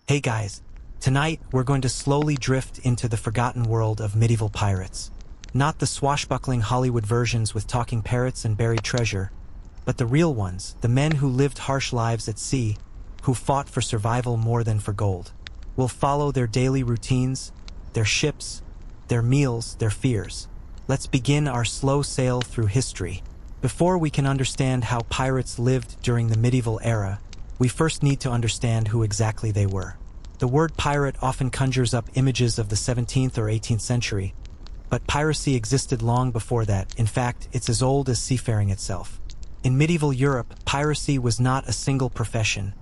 Hey guys, tonight we're going to slowly drift into the forgotten world of medieval pirates. Not the swashbuckling Hollywood versions with talking parrots and buried treasure, but the real ones, the men who lived harsh lives at sea, who fought for survival more than for gold. We'll follow their daily routines, their ships, their meals, their fears. Let's begin our slow sail through history. Before we can understand how pirates lived during the medieval era, we first need to understand who exactly they were. The word pirate often conjures up images of the 17th or 18th century, but piracy existed long before that. In fact, it's as old as seafaring itself. In medieval Europe, piracy was not a single profession,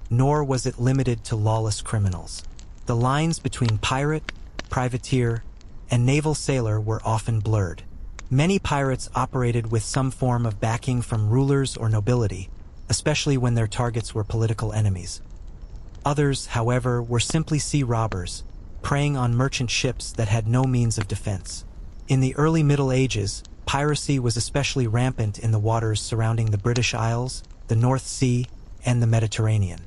nor was it limited to lawless criminals. The lines between pirate, privateer, and naval sailor were often blurred. Many pirates operated with some form of backing from rulers or nobility, especially when their targets were political enemies. Others, however, were simply sea robbers, preying on merchant ships that had no means of defense. In the early Middle Ages, piracy was especially rampant in the waters surrounding the British Isles, the North Sea, and the Mediterranean.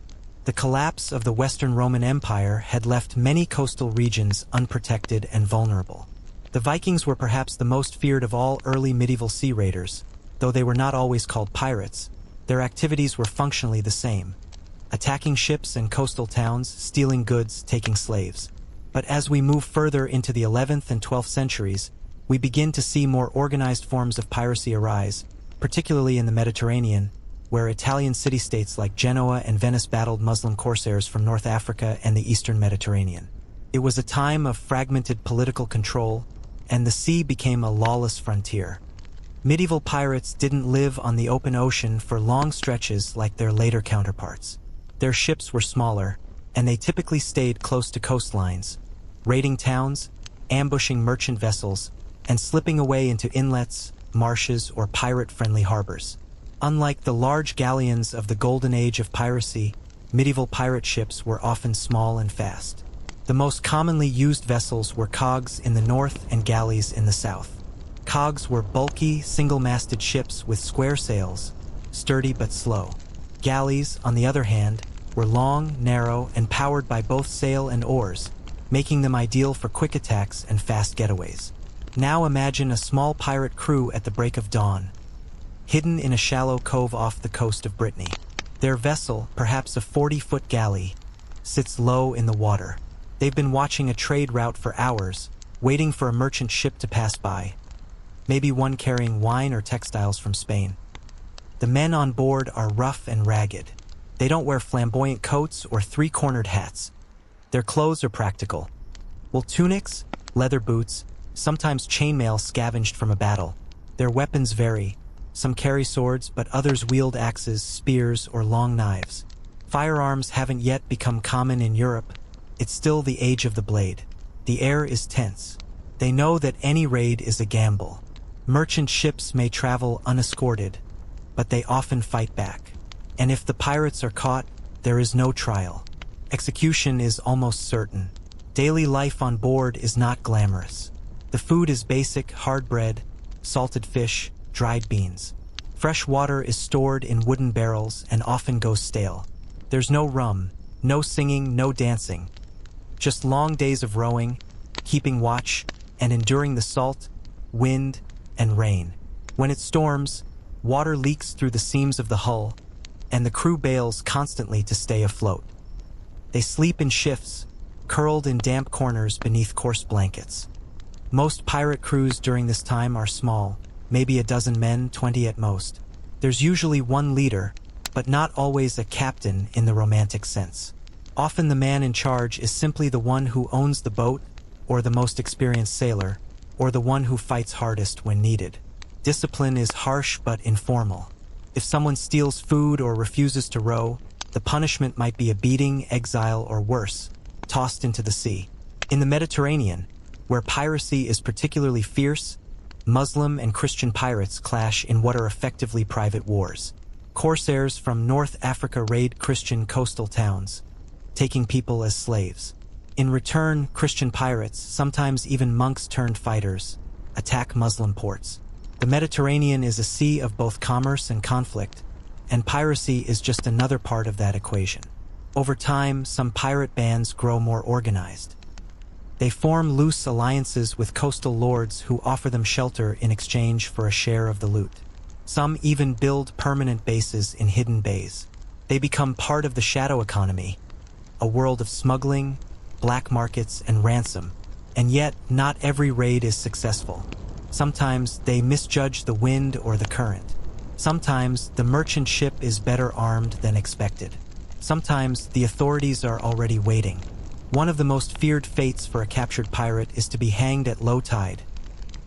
The collapse of the Western Roman Empire had left many coastal regions unprotected and vulnerable. The Vikings were perhaps the most feared of all early medieval sea raiders. Though they were not always called pirates, their activities were functionally the same: attacking ships and coastal towns, stealing goods, taking slaves. But as we move further into the 11th and 12th centuries, we begin to see more organized forms of piracy arise, particularly in the Mediterranean, where Italian city-states like Genoa and Venice battled Muslim corsairs from North Africa and the Eastern Mediterranean. It was a time of fragmented political control, and the sea became a lawless frontier. Medieval pirates didn't live on the open ocean for long stretches like their later counterparts. Their ships were smaller, and they typically stayed close to coastlines, raiding towns, ambushing merchant vessels, and slipping away into inlets, marshes, or pirate-friendly harbors. Unlike the large galleons of the golden age of piracy, medieval pirate ships were often small and fast. The most commonly used vessels were cogs in the north and galleys in the south. Cogs were bulky, single-masted ships with square sails, sturdy but slow. Galleys, on the other hand, were long, narrow, and powered by both sail and oars, making them ideal for quick attacks and fast getaways. Now imagine a small pirate crew at the break of dawn, hidden in a shallow cove off the coast of Brittany. Their vessel, perhaps a 40-foot galley, sits low in the water. They've been watching a trade route for hours, waiting for a merchant ship to pass by, maybe one carrying wine or textiles from Spain. The men on board are rough and ragged. They don't wear flamboyant coats or three-cornered hats. Their clothes are practical: wool tunics, leather boots, sometimes chainmail scavenged from a battle. Their weapons vary. Some carry swords, but others wield axes, spears, or long knives. Firearms haven't yet become common in Europe. It's still the age of the blade. The air is tense. They know that any raid is a gamble. Merchant ships may travel unescorted, but they often fight back. And if the pirates are caught, there is no trial. Execution is almost certain. Daily life on board is not glamorous. The food is basic: hard bread, salted fish, dried beans. Fresh water is stored in wooden barrels and often goes stale. There's no rum, no singing, no dancing. Just long days of rowing, keeping watch, and enduring the salt, wind, and rain. When it storms, water leaks through the seams of the hull, and the crew bails constantly to stay afloat. They sleep in shifts, curled in damp corners beneath coarse blankets. Most pirate crews during this time are small, maybe a dozen men, 20 at most. There's usually one leader, but not always a captain in the romantic sense. Often the man in charge is simply the one who owns the boat, or the most experienced sailor, or the one who fights hardest when needed. Discipline is harsh but informal. If someone steals food or refuses to row, the punishment might be a beating, exile, or worse, tossed into the sea. In the Mediterranean, where piracy is particularly fierce, Muslim and Christian pirates clash in what are effectively private wars. Corsairs from North Africa raid Christian coastal towns, taking people as slaves. In return, Christian pirates, sometimes even monks turned fighters, attack Muslim ports. The Mediterranean is a sea of both commerce and conflict, and piracy is just another part of that equation. Over time, some pirate bands grow more organized. They form loose alliances with coastal lords who offer them shelter in exchange for a share of the loot. Some even build permanent bases in hidden bays. They become part of the shadow economy, a world of smuggling, black markets, and ransom. And yet, not every raid is successful. Sometimes they misjudge the wind or the current. Sometimes the merchant ship is better armed than expected. Sometimes the authorities are already waiting. One of the most feared fates for a captured pirate is to be hanged at low tide,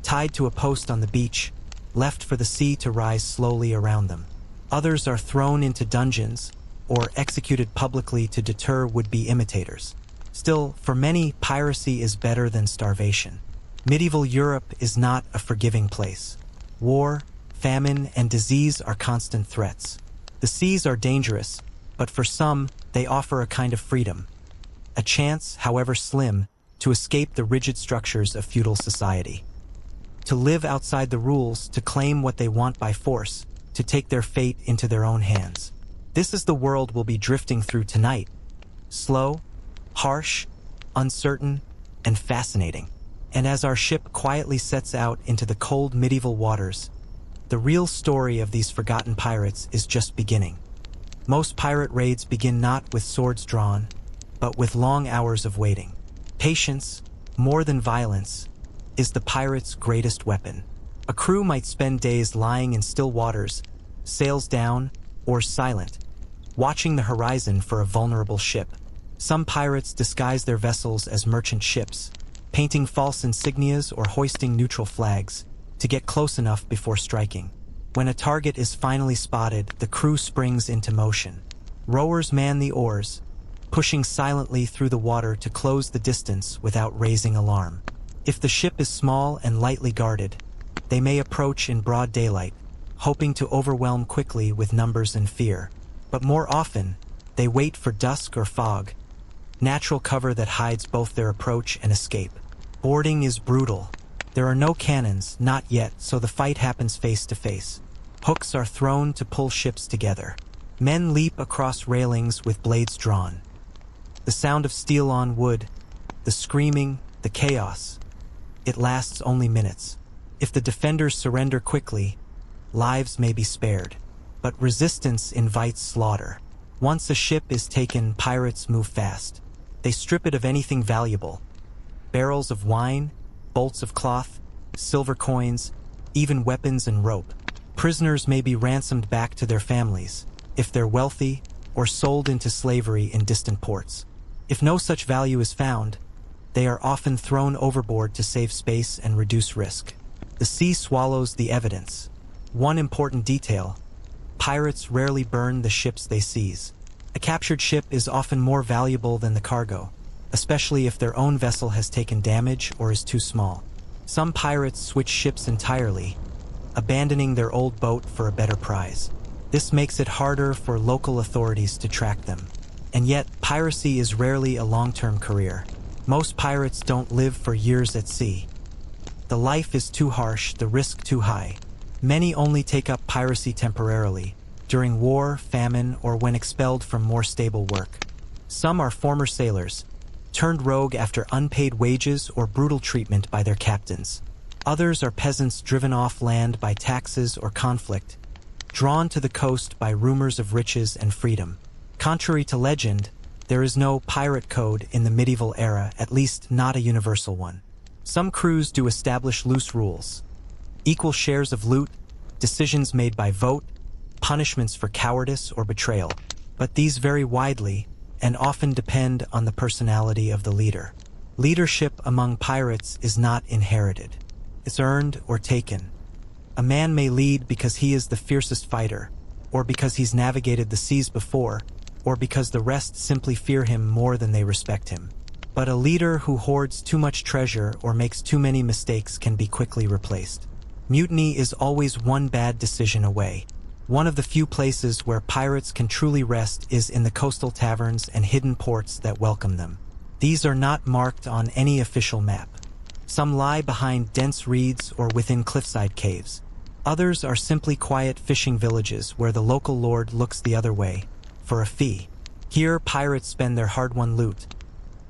tied to a post on the beach, left for the sea to rise slowly around them. Others are thrown into dungeons or executed publicly to deter would-be imitators. Still, for many, piracy is better than starvation. Medieval Europe is not a forgiving place. War, famine, and disease are constant threats. The seas are dangerous, but for some, they offer a kind of freedom. A chance, however slim, to escape the rigid structures of feudal society. To live outside the rules, to claim what they want by force, to take their fate into their own hands. This is the world we'll be drifting through tonight. Slow, harsh, uncertain, and fascinating. And as our ship quietly sets out into the cold medieval waters, the real story of these forgotten pirates is just beginning. Most pirate raids begin not with swords drawn, but with long hours of waiting. Patience, more than violence, is the pirate's greatest weapon. A crew might spend days lying in still waters, sails down, or silent, watching the horizon for a vulnerable ship. Some pirates disguise their vessels as merchant ships, painting false insignias or hoisting neutral flags to get close enough before striking. When a target is finally spotted, the crew springs into motion. Rowers man the oars, pushing silently through the water to close the distance without raising alarm. If the ship is small and lightly guarded, they may approach in broad daylight, hoping to overwhelm quickly with numbers and fear. But more often, they wait for dusk or fog, natural cover that hides both their approach and escape. Boarding is brutal. There are no cannons, not yet, so the fight happens face to face. Hooks are thrown to pull ships together. Men leap across railings with blades drawn. The sound of steel on wood, the screaming, the chaos. It lasts only minutes. If the defenders surrender quickly, lives may be spared. But resistance invites slaughter. Once a ship is taken, pirates move fast. They strip it of anything valuable. Barrels of wine, bolts of cloth, silver coins, even weapons and rope. Prisoners may be ransomed back to their families, if they're wealthy, or sold into slavery in distant ports. If no such value is found, they are often thrown overboard to save space and reduce risk. The sea swallows the evidence. One important detail: pirates rarely burn the ships they seize. A captured ship is often more valuable than the cargo, especially if their own vessel has taken damage or is too small. Some pirates switch ships entirely, abandoning their old boat for a better prize. This makes it harder for local authorities to track them. And yet, piracy is rarely a long-term career. Most pirates don't live for years at sea. The life is too harsh, the risk too high. Many only take up piracy temporarily, during war, famine, or when expelled from more stable work. Some are former sailors, turned rogue after unpaid wages or brutal treatment by their captains. Others are peasants driven off land by taxes or conflict, drawn to the coast by rumors of riches and freedom. Contrary to legend, there is no pirate code in the medieval era, at least not a universal one. Some crews do establish loose rules: equal shares of loot, decisions made by vote, punishments for cowardice or betrayal. But these vary widely and often depend on the personality of the leader. Leadership among pirates is not inherited. It's earned or taken. A man may lead because he is the fiercest fighter, or because he's navigated the seas before, or because the rest simply fear him more than they respect him. But a leader who hoards too much treasure or makes too many mistakes can be quickly replaced. Mutiny is always one bad decision away. One of the few places where pirates can truly rest is in the coastal taverns and hidden ports that welcome them. These are not marked on any official map. Some lie behind dense reeds or within cliffside caves. Others are simply quiet fishing villages where the local lord looks the other way, for a fee. Here, pirates spend their hard-won loot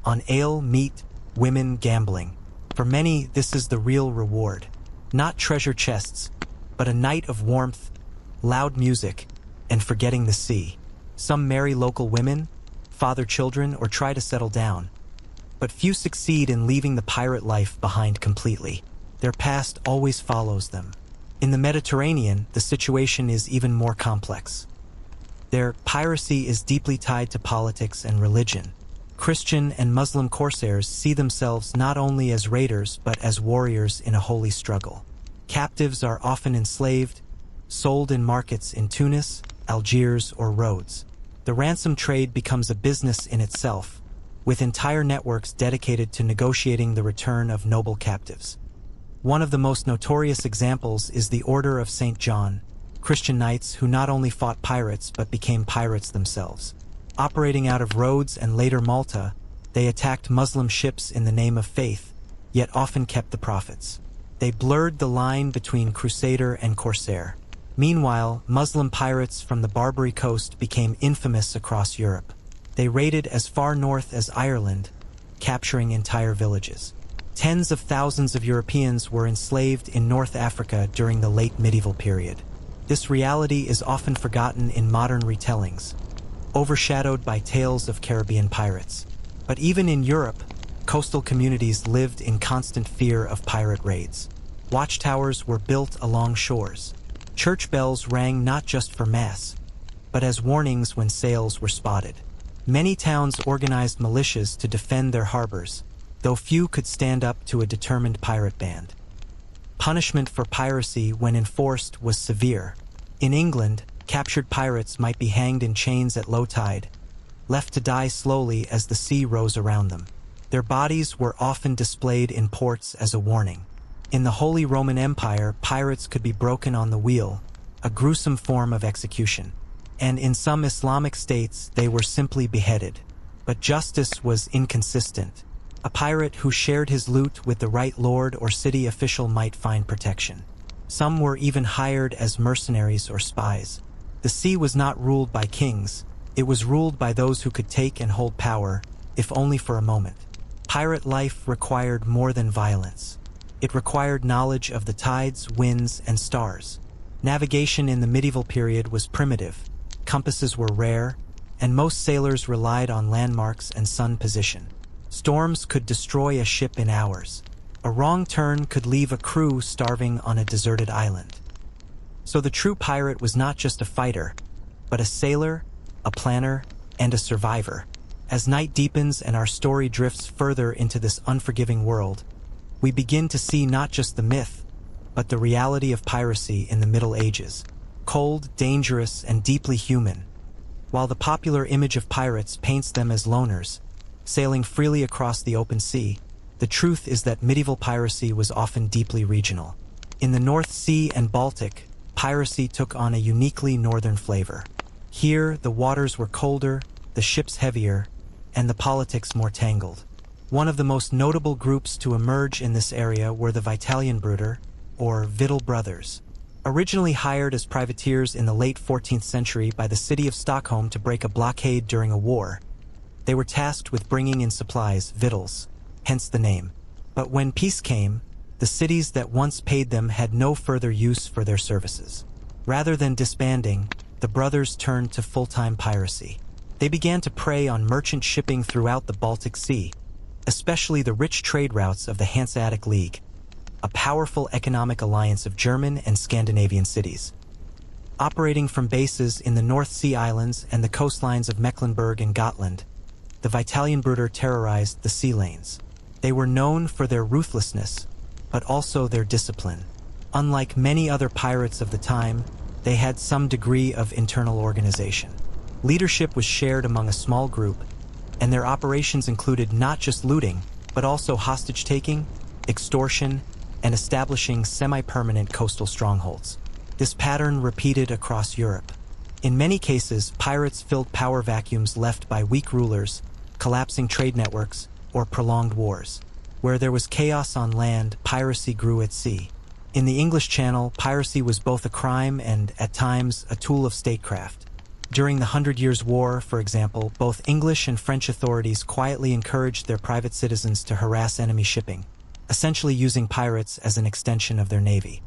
on ale, meat, women, gambling. For many, this is the real reward. Not treasure chests, but a night of warmth, loud music, and forgetting the sea. Some marry local women, father children, or try to settle down. But few succeed in leaving the pirate life behind completely. Their past always follows them. In the Mediterranean, the situation is even more complex. Their piracy is deeply tied to politics and religion. Christian and Muslim corsairs see themselves not only as raiders but as warriors in a holy struggle. Captives are often enslaved, sold in markets in Tunis, Algiers, or Rhodes. The ransom trade becomes a business in itself, with entire networks dedicated to negotiating the return of noble captives. One of the most notorious examples is the Order of St. John, Christian knights who not only fought pirates but became pirates themselves. Operating out of Rhodes and later Malta, they attacked Muslim ships in the name of faith, yet often kept the profits. They blurred the line between crusader and corsair. Meanwhile, Muslim pirates from the Barbary coast became infamous across Europe. They raided as far north as Ireland, capturing entire villages. Tens of thousands of Europeans were enslaved in North Africa during the late medieval period. This reality is often forgotten in modern retellings, overshadowed by tales of Caribbean pirates. But even in Europe, coastal communities lived in constant fear of pirate raids. Watchtowers were built along shores. Church bells rang not just for mass, but as warnings when sails were spotted. Many towns organized militias to defend their harbors, though few could stand up to a determined pirate band. Punishment for piracy, when enforced, was severe. In England, captured pirates might be hanged in chains at low tide, left to die slowly as the sea rose around them. Their bodies were often displayed in ports as a warning. In the Holy Roman Empire, pirates could be broken on the wheel, a gruesome form of execution. And in some Islamic states, they were simply beheaded. But justice was inconsistent. A pirate who shared his loot with the right lord or city official might find protection. Some were even hired as mercenaries or spies. The sea was not ruled by kings. It was ruled by those who could take and hold power, if only for a moment. Pirate life required more than violence. It required knowledge of the tides, winds, and stars. Navigation in the medieval period was primitive. Compasses were rare, and most sailors relied on landmarks and sun position. Storms could destroy a ship in hours. A wrong turn could leave a crew starving on a deserted island. So the true pirate was not just a fighter, but a sailor, a planner, and a survivor. As night deepens and our story drifts further into this unforgiving world, we begin to see not just the myth, but the reality of piracy in the Middle Ages. Cold, dangerous, and deeply human. While the popular image of pirates paints them as loners, sailing freely across the open sea, the truth is that medieval piracy was often deeply regional. In the North Sea and Baltic, piracy took on a uniquely northern flavor. Here, the waters were colder, the ships heavier, and the politics more tangled. One of the most notable groups to emerge in this area were the Vitalienbrüder, or Victual Brothers. Originally hired as privateers in the late 14th century by the city of Stockholm to break a blockade during a war, they were tasked with bringing in supplies, victuals, hence the name. But when peace came, the cities that once paid them had no further use for their services. Rather than disbanding, the brothers turned to full-time piracy. They began to prey on merchant shipping throughout the Baltic Sea, especially the rich trade routes of the Hanseatic League, a powerful economic alliance of German and Scandinavian cities. Operating from bases in the North Sea islands and the coastlines of Mecklenburg and Gotland, the Vitalienbrüder terrorized the sea lanes. They were known for their ruthlessness, but also their discipline. Unlike many other pirates of the time, they had some degree of internal organization. Leadership was shared among a small group, and their operations included not just looting, but also hostage-taking, extortion, and establishing semi-permanent coastal strongholds. This pattern repeated across Europe. In many cases, pirates filled power vacuums left by weak rulers, collapsing trade networks, or prolonged wars. Where there was chaos on land, piracy grew at sea. In the English Channel, piracy was both a crime and, at times, a tool of statecraft. During the Hundred Years' War, for example, both English and French authorities quietly encouraged their private citizens to harass enemy shipping, essentially using pirates as an extension of their navy.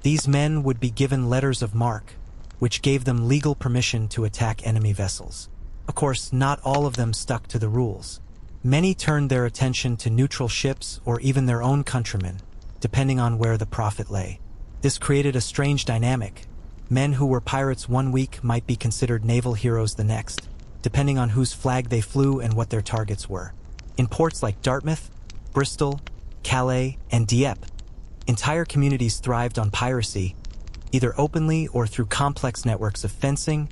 These men would be given letters of marque, which gave them legal permission to attack enemy vessels. Of course, not all of them stuck to the rules. Many turned their attention to neutral ships or even their own countrymen, depending on where the profit lay. This created a strange dynamic. Men who were pirates one week might be considered naval heroes the next, depending on whose flag they flew and what their targets were. In ports like Dartmouth, Bristol, Calais, and Dieppe, entire communities thrived on piracy, either openly or through complex networks of fencing,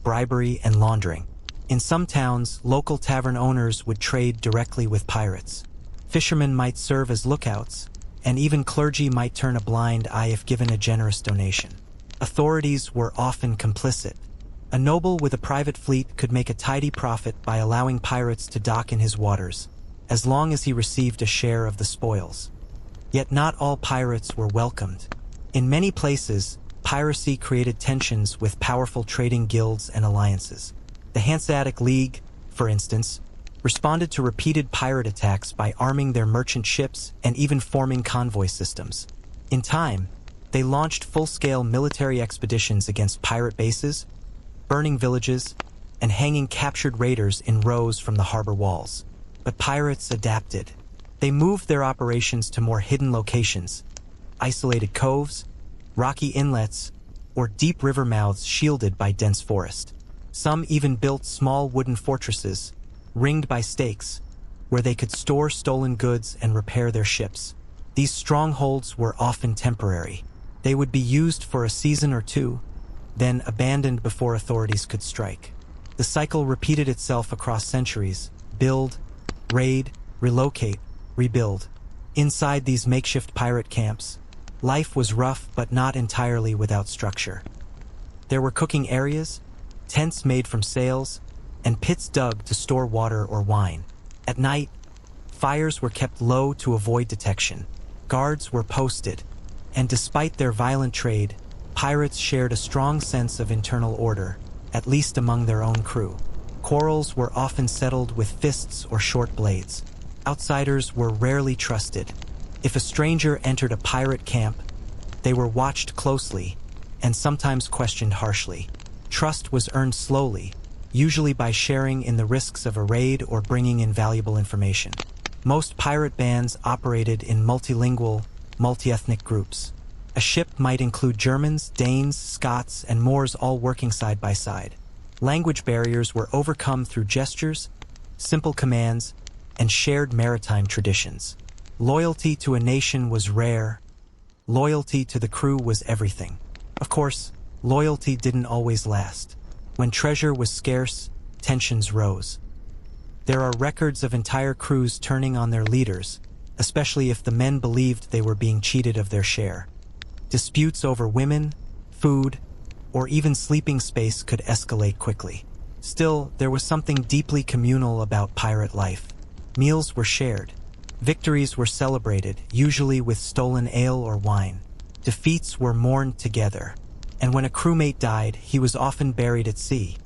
bribery, and laundering. In some towns, local tavern owners would trade directly with pirates. Fishermen might serve as lookouts, and even clergy might turn a blind eye if given a generous donation. Authorities were often complicit. A noble with a private fleet could make a tidy profit by allowing pirates to dock in his waters, as long as he received a share of the spoils. Yet not all pirates were welcomed. In many places, piracy created tensions with powerful trading guilds and alliances. The Hanseatic League, for instance, responded to repeated pirate attacks by arming their merchant ships and even forming convoy systems. In time, they launched full-scale military expeditions against pirate bases, burning villages, and hanging captured raiders in rows from the harbor walls. But pirates adapted. They moved their operations to more hidden locations, isolated coves, rocky inlets, or deep river mouths shielded by dense forest. Some even built small wooden fortresses, ringed by stakes, where they could store stolen goods and repair their ships. These strongholds were often temporary. They would be used for a season or two, then abandoned before authorities could strike. The cycle repeated itself across centuries: build, raid, relocate, rebuild. Inside these makeshift pirate camps, life was rough but not entirely without structure. There were cooking areas, tents made from sails, and pits dug to store water or wine. At night, fires were kept low to avoid detection. Guards were posted, and despite their violent trade, pirates shared a strong sense of internal order, at least among their own crew. Quarrels were often settled with fists or short blades. Outsiders were rarely trusted. If a stranger entered a pirate camp, they were watched closely and sometimes questioned harshly. Trust was earned slowly, usually by sharing in the risks of a raid or bringing in valuable information. Most pirate bands operated in multilingual, multi-ethnic groups. A ship might include Germans, Danes, Scots, and Moors all working side by side. Language barriers were overcome through gestures, simple commands, and shared maritime traditions. Loyalty to a nation was rare. Loyalty to the crew was everything. Of course, loyalty didn't always last. When treasure was scarce, tensions rose. There are records of entire crews turning on their leaders, especially if the men believed they were being cheated of their share. Disputes over women, food, or even sleeping space could escalate quickly. Still, there was something deeply communal about pirate life. Meals were shared. Victories were celebrated, usually with stolen ale or wine. Defeats were mourned together, and when a crewmate died, he was often buried at sea,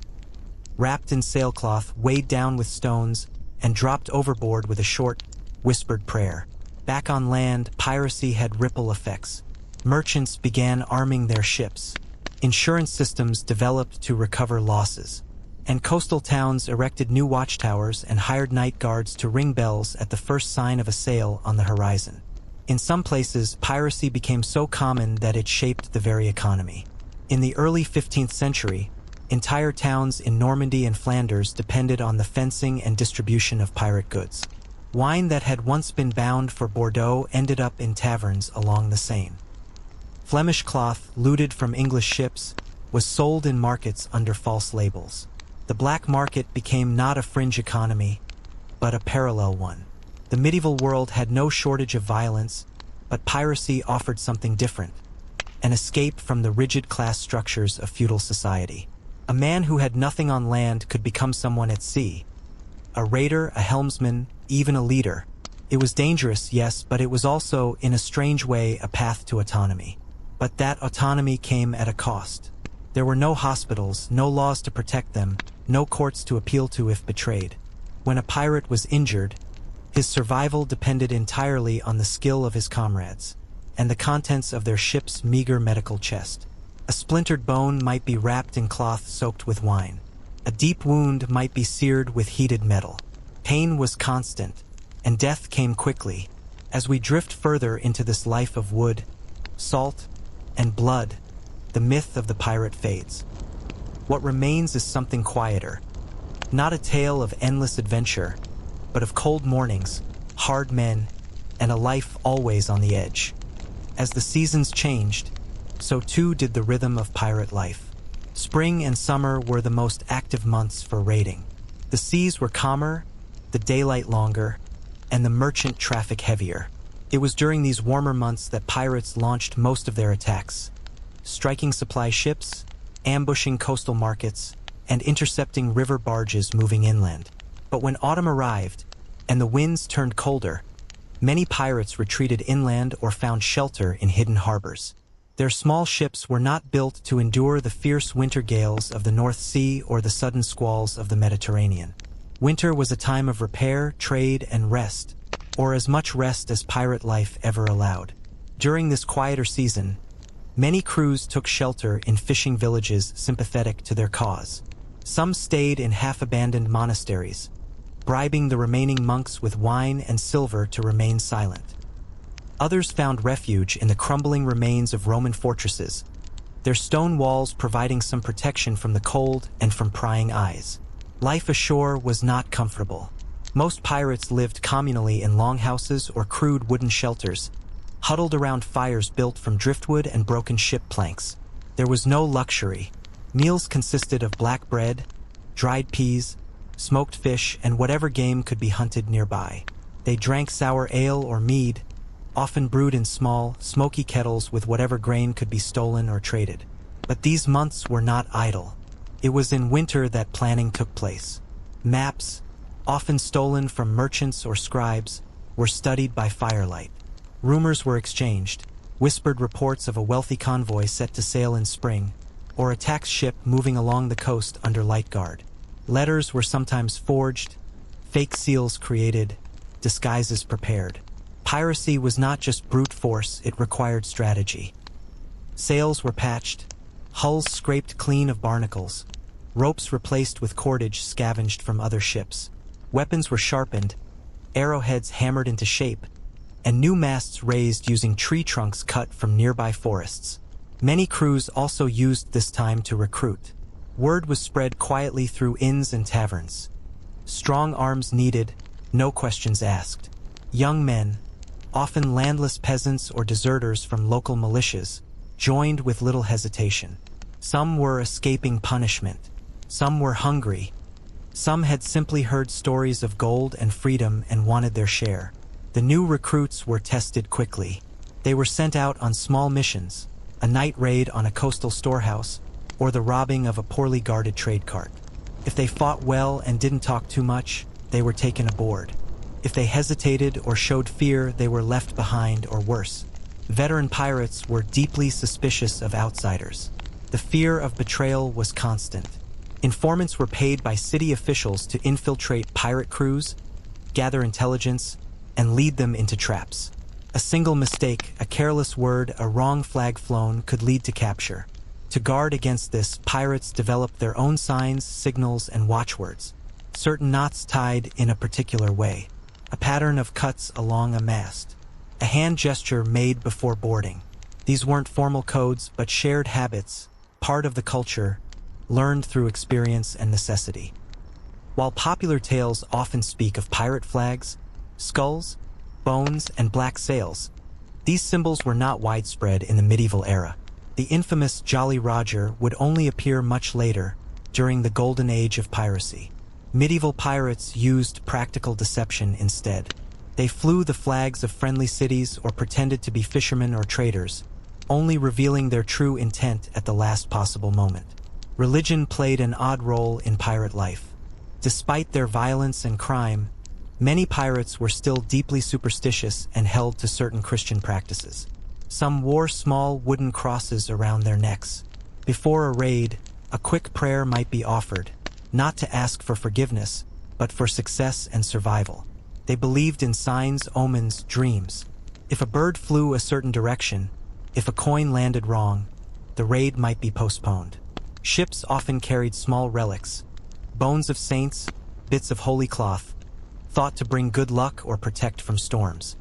wrapped in sailcloth, weighed down with stones, and dropped overboard with a short, whispered prayer. Back on land, piracy had ripple effects. Merchants began arming their ships. Insurance systems developed to recover losses. And coastal towns erected new watchtowers and hired night guards to ring bells at the first sign of a sail on the horizon. In some places, piracy became so common that it shaped the very economy. In the early 15th century, entire towns in Normandy and Flanders depended on the fencing and distribution of pirate goods. Wine that had once been bound for Bordeaux ended up in taverns along the Seine. Flemish cloth, looted from English ships, was sold in markets under false labels. The black market became not a fringe economy, but a parallel one. The medieval world had no shortage of violence, but piracy offered something different: an escape from the rigid class structures of feudal society. A man who had nothing on land could become someone at sea. A raider, a helmsman, even a leader. It was dangerous, yes, but it was also, in a strange way, a path to autonomy. But that autonomy came at a cost. There were no hospitals, no laws to protect them, no courts to appeal to if betrayed. When a pirate was injured, his survival depended entirely on the skill of his comrades, and the contents of their ship's meager medical chest. A splintered bone might be wrapped in cloth soaked with wine. A deep wound might be seared with heated metal. Pain was constant, and death came quickly. As we drift further into this life of wood, salt, and blood, the myth of the pirate fades. What remains is something quieter, not a tale of endless adventure, but of cold mornings, hard men, and a life always on the edge. As the seasons changed, so too did the rhythm of pirate life. Spring and summer were the most active months for raiding. The seas were calmer, the daylight longer, and the merchant traffic heavier. It was during these warmer months that pirates launched most of their attacks, striking supply ships, ambushing coastal markets, and intercepting river barges moving inland. But when autumn arrived, and the winds turned colder, many pirates retreated inland or found shelter in hidden harbors. Their small ships were not built to endure the fierce winter gales of the North Sea or the sudden squalls of the Mediterranean. Winter was a time of repair, trade, and rest, or as much rest as pirate life ever allowed. During this quieter season, many crews took shelter in fishing villages sympathetic to their cause. Some stayed in half-abandoned monasteries, bribing the remaining monks with wine and silver to remain silent. Others found refuge in the crumbling remains of Roman fortresses, their stone walls providing some protection from the cold and from prying eyes. Life ashore was not comfortable. Most pirates lived communally in longhouses or crude wooden shelters, huddled around fires built from driftwood and broken ship planks. There was no luxury. Meals consisted of black bread, dried peas, smoked fish, and whatever game could be hunted nearby. They drank sour ale or mead, often brewed in small, smoky kettles with whatever grain could be stolen or traded. But these months were not idle. It was in winter that planning took place. Maps, often stolen from merchants or scribes, were studied by firelight. Rumors were exchanged, whispered reports of a wealthy convoy set to sail in spring, or a tax ship moving along the coast under light guard. Letters were sometimes forged, fake seals created, disguises prepared. Piracy was not just brute force, it required strategy. Sails were patched, hulls scraped clean of barnacles, ropes replaced with cordage scavenged from other ships. Weapons were sharpened, arrowheads hammered into shape, and new masts raised using tree trunks cut from nearby forests. Many crews also used this time to recruit. Word was spread quietly through inns and taverns. Strong arms needed, no questions asked. Young men, often landless peasants or deserters from local militias, joined with little hesitation. Some were escaping punishment. Some were hungry. Some had simply heard stories of gold and freedom and wanted their share. The new recruits were tested quickly. They were sent out on small missions, a night raid on a coastal storehouse, or the robbing of a poorly guarded trade cart. If they fought well and didn't talk too much, they were taken aboard. If they hesitated or showed fear, they were left behind or worse. Veteran pirates were deeply suspicious of outsiders. The fear of betrayal was constant. Informants were paid by city officials to infiltrate pirate crews, gather intelligence, and lead them into traps. A single mistake, a careless word, a wrong flag flown could lead to capture. To guard against this, pirates developed their own signs, signals, and watchwords. Certain knots tied in a particular way. A pattern of cuts along a mast. A hand gesture made before boarding. These weren't formal codes, but shared habits, part of the culture, learned through experience and necessity. While popular tales often speak of pirate flags, skulls, bones, and black sails, these symbols were not widespread in the medieval era. The infamous Jolly Roger would only appear much later, during the golden age of piracy. Medieval pirates used practical deception instead. They flew the flags of friendly cities or pretended to be fishermen or traders, only revealing their true intent at the last possible moment. Religion played an odd role in pirate life. Despite their violence and crime, many pirates were still deeply superstitious and held to certain Christian practices. Some wore small wooden crosses around their necks, Before a raid, a quick prayer might be offered, not to ask for forgiveness, but for success and survival. They believed in signs, omens, dreams. If a bird flew a certain direction, if a coin landed wrong, the raid might be postponed. Ships often carried small relics, bones of saints, bits of holy cloth, thought to bring good luck or protect from storms.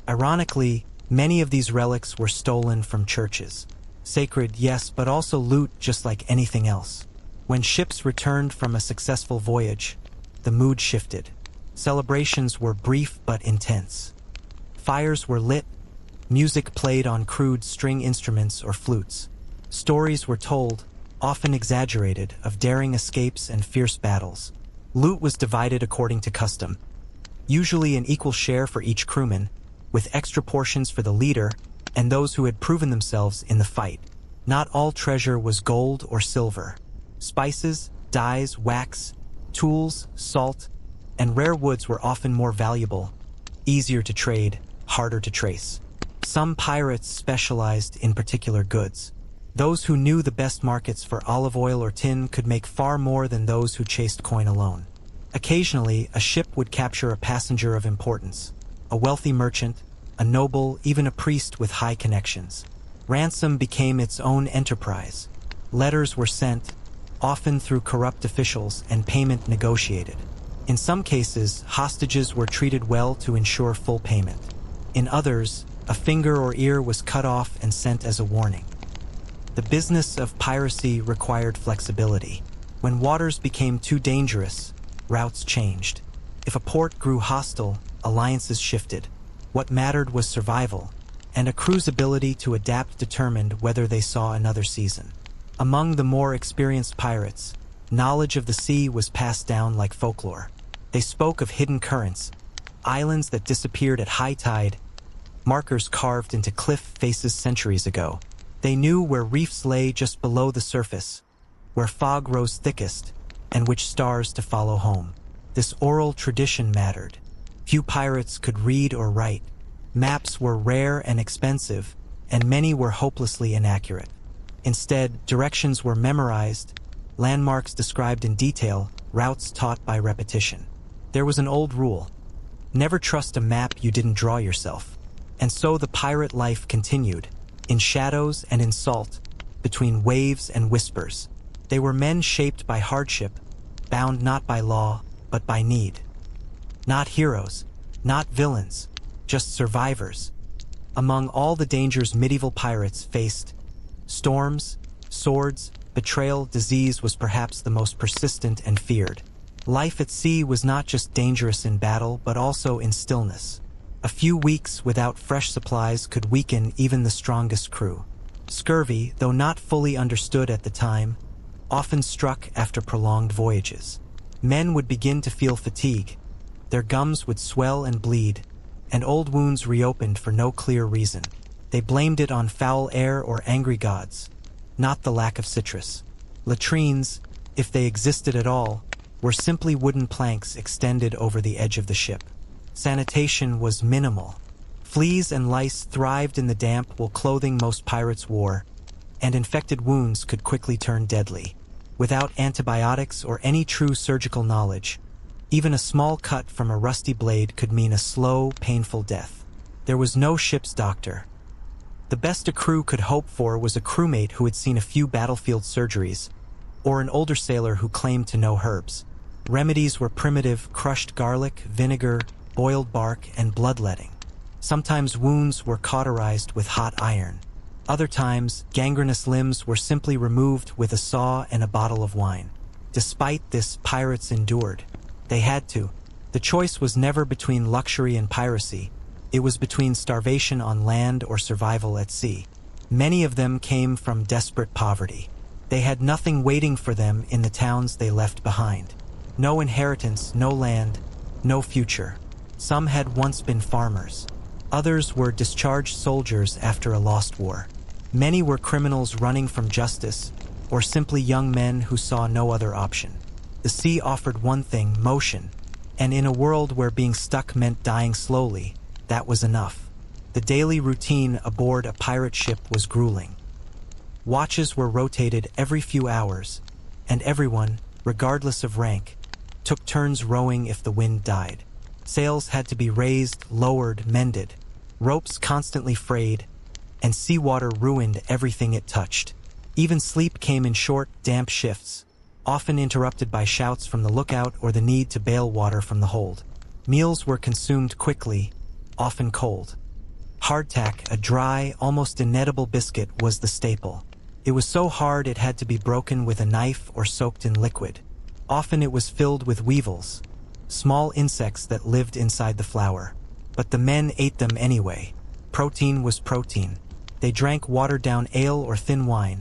Ironically, many of these relics were stolen from churches. Sacred, yes, but also loot just like anything else. When ships returned from a successful voyage, the mood shifted. Celebrations were brief but intense. Fires were lit, music played on crude string instruments or flutes. Stories were told, often exaggerated, of daring escapes and fierce battles. Loot was divided according to custom, usually an equal share for each crewman, with extra portions for the leader and those who had proven themselves in the fight. Not all treasure was gold or silver. Spices, dyes, wax, tools, salt, and rare woods were often more valuable, easier to trade, harder to trace. Some pirates specialized in particular goods. Those who knew the best markets for olive oil or tin could make far more than those who chased coin alone. Occasionally, a ship would capture a passenger of importance, a wealthy merchant, a noble, even a priest with high connections. Ransom became its own enterprise. Letters were sent, often through corrupt officials, and payment negotiated. In some cases, hostages were treated well to ensure full payment. In others, a finger or ear was cut off and sent as a warning. The business of piracy required flexibility. When waters became too dangerous, routes changed. If a port grew hostile, alliances shifted. What mattered was survival, and a crew's ability to adapt determined whether they saw another season. Among the more experienced pirates, knowledge of the sea was passed down like folklore. They spoke of hidden currents, islands that disappeared at high tide, markers carved into cliff faces centuries ago. They knew where reefs lay just below the surface, where fog rose thickest, and which stars to follow home. This oral tradition mattered. Few pirates could read or write. Maps were rare and expensive, and many were hopelessly inaccurate. Instead, directions were memorized, landmarks described in detail, routes taught by repetition. There was an old rule: never trust a map you didn't draw yourself. And so the pirate life continued, in shadows and in salt, between waves and whispers. They were men shaped by hardship, bound not by law, but by need. Not heroes, not villains, just survivors. Among all the dangers medieval pirates faced, storms, swords, betrayal, disease was perhaps the most persistent and feared. Life at sea was not just dangerous in battle, but also in stillness. A few weeks without fresh supplies could weaken even the strongest crew. Scurvy, though not fully understood at the time, often struck after prolonged voyages. Men would begin to feel fatigue. Their gums would swell and bleed, and old wounds reopened for no clear reason. They blamed it on foul air or angry gods, not the lack of citrus. Latrines, if they existed at all, were simply wooden planks extended over the edge of the ship. Sanitation was minimal. Fleas and lice thrived in the damp wool clothing most pirates wore, and infected wounds could quickly turn deadly. Without antibiotics or any true surgical knowledge, even a small cut from a rusty blade could mean a slow, painful death. There was no ship's doctor. The best a crew could hope for was a crewmate who had seen a few battlefield surgeries, or an older sailor who claimed to know herbs. Remedies were primitive: crushed garlic, vinegar, boiled bark, and bloodletting. Sometimes wounds were cauterized with hot iron. Other times, gangrenous limbs were simply removed with a saw and a bottle of wine. Despite this, pirates endured. They had to. The choice was never between luxury and piracy. It was between starvation on land or survival at sea. Many of them came from desperate poverty. They had nothing waiting for them in the towns they left behind. No inheritance, no land, no future. Some had once been farmers. Others were discharged soldiers after a lost war. Many were criminals running from justice, or simply young men who saw no other option. The sea offered one thing: motion, and in a world where being stuck meant dying slowly, that was enough. The daily routine aboard a pirate ship was grueling. Watches were rotated every few hours, and everyone, regardless of rank, took turns rowing if the wind died. Sails had to be raised, lowered, mended, ropes constantly frayed, and seawater ruined everything it touched. Even sleep came in short, damp shifts, often interrupted by shouts from the lookout or the need to bail water from the hold. Meals were consumed quickly, often cold. Hardtack, a dry, almost inedible biscuit, was the staple. It was so hard it had to be broken with a knife or soaked in liquid. Often it was filled with weevils, small insects that lived inside the flour. But the men ate them anyway. Protein was protein. They drank watered-down ale or thin wine,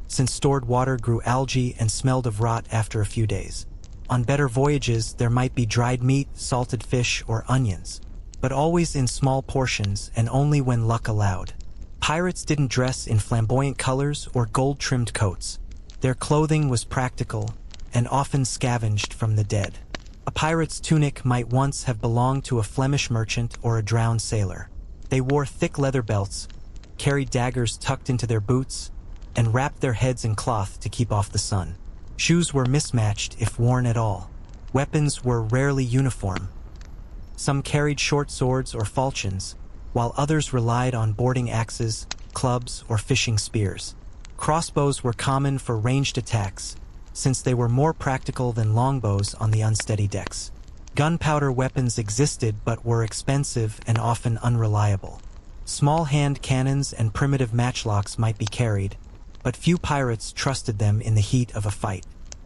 since stored water grew algae and smelled of rot after a few days. On better voyages, there might be dried meat, salted fish, or onions, but always in small portions and only when luck allowed. Pirates didn't dress in flamboyant colors or gold-trimmed coats. Their clothing was practical and often scavenged from the dead. A pirate's tunic might once have belonged to a Flemish merchant or a drowned sailor. They wore thick leather belts, carried daggers tucked into their boots, and wrapped their heads in cloth to keep off the sun. Shoes were mismatched if worn at all. Weapons were rarely uniform. Some carried short swords or falchions, while others relied on boarding axes, clubs, or fishing spears. Crossbows were common for ranged attacks, since they were more practical than longbows on the unsteady decks. Gunpowder weapons existed but were expensive and often unreliable. Small hand cannons and primitive matchlocks might be carried, but few pirates trusted them in the heat of a fight.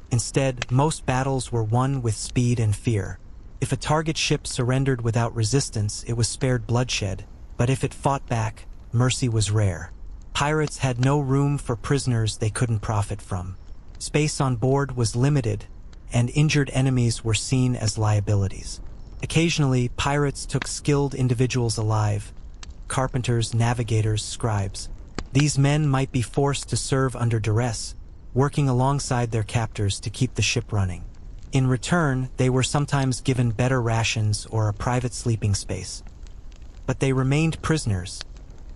Instead, most battles were won with speed and fear. If a target ship surrendered without resistance, it was spared bloodshed, but if it fought back, mercy was rare. Pirates had no room for prisoners they couldn't profit from. Space on board was limited, and injured enemies were seen as liabilities. Occasionally, pirates took skilled individuals alive: carpenters, navigators, scribes. These men might be forced to serve under duress, working alongside their captors to keep the ship running. In return, they were sometimes given better rations or a private sleeping space. But they remained prisoners,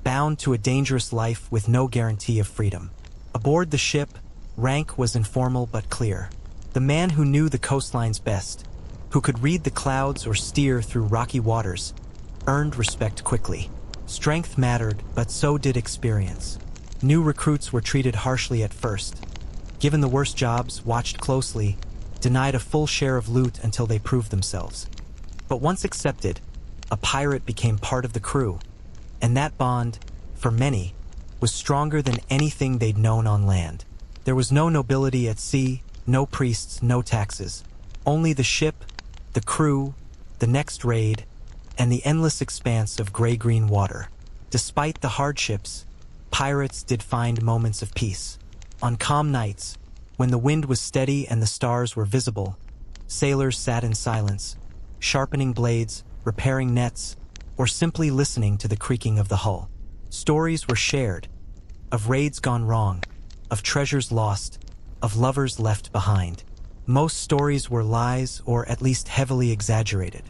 bound to a dangerous life with no guarantee of freedom. Aboard the ship, rank was informal but clear. The man who knew the coastlines best, who could read the clouds or steer through rocky waters, earned respect quickly. Strength mattered, but so did experience. New recruits were treated harshly at first, given the worst jobs, watched closely, denied a full share of loot until they proved themselves. But once accepted, a pirate became part of the crew, and that bond, for many, was stronger than anything they'd known on land. There was no nobility at sea, no priests, no taxes. Only the ship, the crew, the next raid, and the endless expanse of gray-green water. Despite the hardships, pirates did find moments of peace. On calm nights, when the wind was steady and the stars were visible, sailors sat in silence, sharpening blades, repairing nets, or simply listening to the creaking of the hull. Stories were shared, of raids gone wrong, of treasures lost, of lovers left behind. Most stories were lies or at least heavily exaggerated,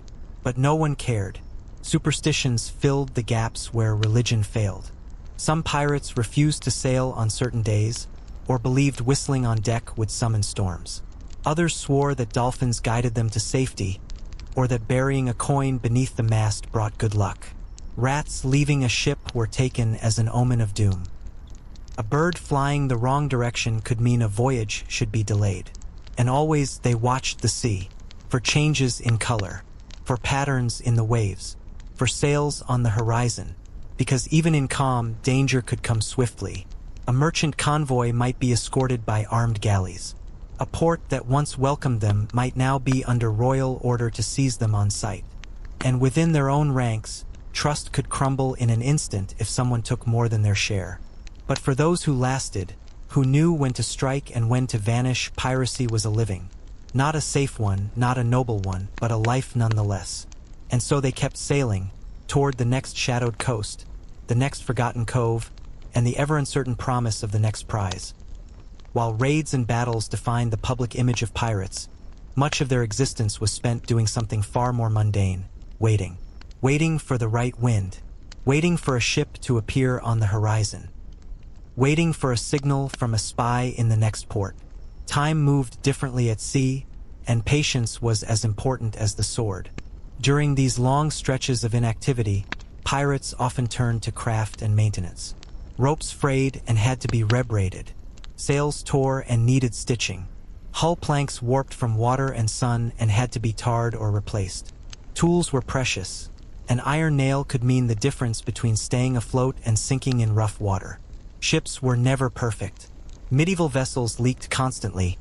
but no one cared. Superstitions filled the gaps where religion failed. Some pirates refused to sail on certain days, or believed whistling on deck would summon storms. Others swore that dolphins guided them to safety, or that burying a coin beneath the mast brought good luck. Rats leaving a ship were taken as an omen of doom. A bird flying the wrong direction could mean a voyage should be delayed. And always they watched the sea, for changes in color, for patterns in the waves, for sails on the horizon, because even in calm, danger could come swiftly. A merchant convoy might be escorted by armed galleys. A port that once welcomed them might now be under royal order to seize them on sight. And within their own ranks, trust could crumble in an instant if someone took more than their share. But for those who lasted, who knew when to strike and when to vanish, piracy was a living. Not a safe one, not a noble one, but a life nonetheless. And so they kept sailing, toward the next shadowed coast, the next forgotten cove, and the ever-uncertain promise of the next prize. While raids and battles defined the public image of pirates, much of their existence was spent doing something far more mundane: waiting. Waiting for the right wind, waiting for a ship to appear on the horizon, waiting for a signal from a spy in the next port. Time moved differently at sea, and patience was as important as the sword. During these long stretches of inactivity, pirates often turned to craft and maintenance. Ropes frayed and had to be rebraided. Sails tore and needed stitching. Hull planks warped from water and sun and had to be tarred or replaced. Tools were precious. An iron nail could mean the difference between staying afloat and sinking in rough water. Ships were never perfect. Medieval vessels leaked constantly,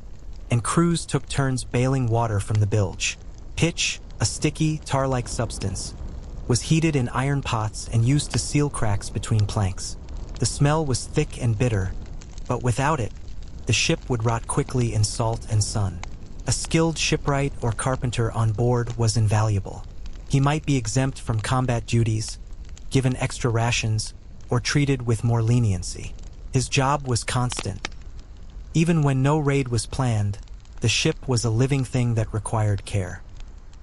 and crews took turns bailing water from the bilge. Pitch, a sticky, tar-like substance, was heated in iron pots and used to seal cracks between planks. The smell was thick and bitter, but without it, the ship would rot quickly in salt and sun. A skilled shipwright or carpenter on board was invaluable. He might be exempt from combat duties, given extra rations, or treated with more leniency. His job was constant. Even when no raid was planned, the ship was a living thing that required care.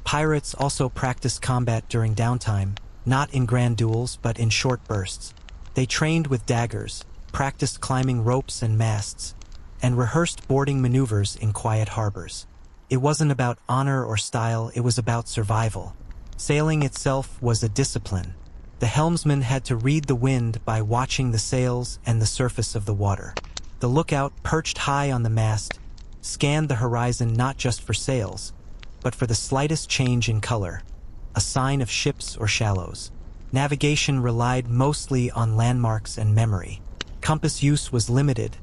Pirates also practiced combat during downtime, not in grand duels but in short bursts. They trained with daggers, practiced climbing ropes and masts, and rehearsed boarding maneuvers in quiet harbors. It wasn't about honor or style, it was about survival. Sailing itself was a discipline. The helmsman had to read the wind by watching the sails and the surface of the water. The lookout, perched high on the mast, scanned the horizon not just for sails, but for the slightest change in color, a sign of ships or shallows. Navigation relied mostly on landmarks and memory. Compass use was limited,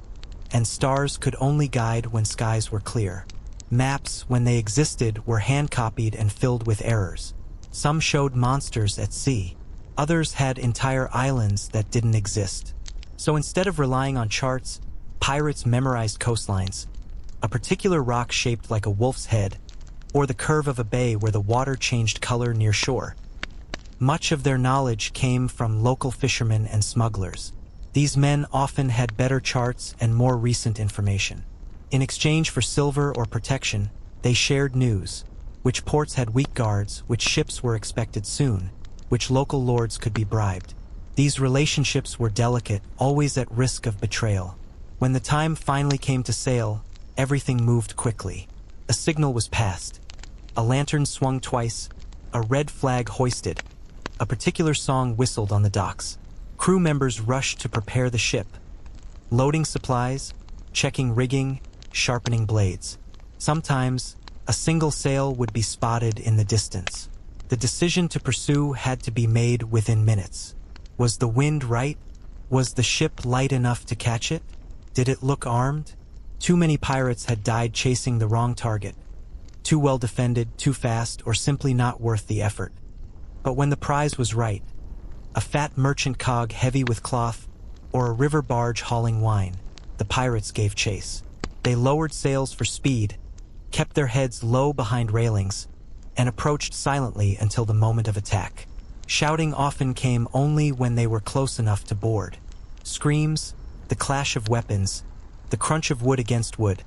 and stars could only guide when skies were clear. Maps, when they existed, were hand-copied and filled with errors. Some showed monsters at sea. Others had entire islands that didn't exist. So instead of relying on charts, pirates memorized coastlines, a particular rock shaped like a wolf's head, or the curve of a bay where the water changed color near shore. Much of their knowledge came from local fishermen and smugglers. These men often had better charts and more recent information. In exchange for silver or protection, they shared news: which ports had weak guards, which ships were expected soon, which local lords could be bribed. These relationships were delicate, always at risk of betrayal. When the time finally came to sail, everything moved quickly. A signal was passed. A lantern swung twice, a red flag hoisted. A particular song whistled on the docks. Crew members rushed to prepare the ship, loading supplies, checking rigging, sharpening blades. Sometimes, a single sail would be spotted in the distance. The decision to pursue had to be made within minutes. Was the wind right? Was the ship light enough to catch it? Did it look armed? Too many pirates had died chasing the wrong target. Too well defended, too fast, or simply not worth the effort. But when the prize was right, a fat merchant cog heavy with cloth, or a river barge hauling wine, the pirates gave chase. They lowered sails for speed, kept their heads low behind railings, and approached silently until the moment of attack. Shouting often came only when they were close enough to board. Screams, the clash of weapons, the crunch of wood against wood.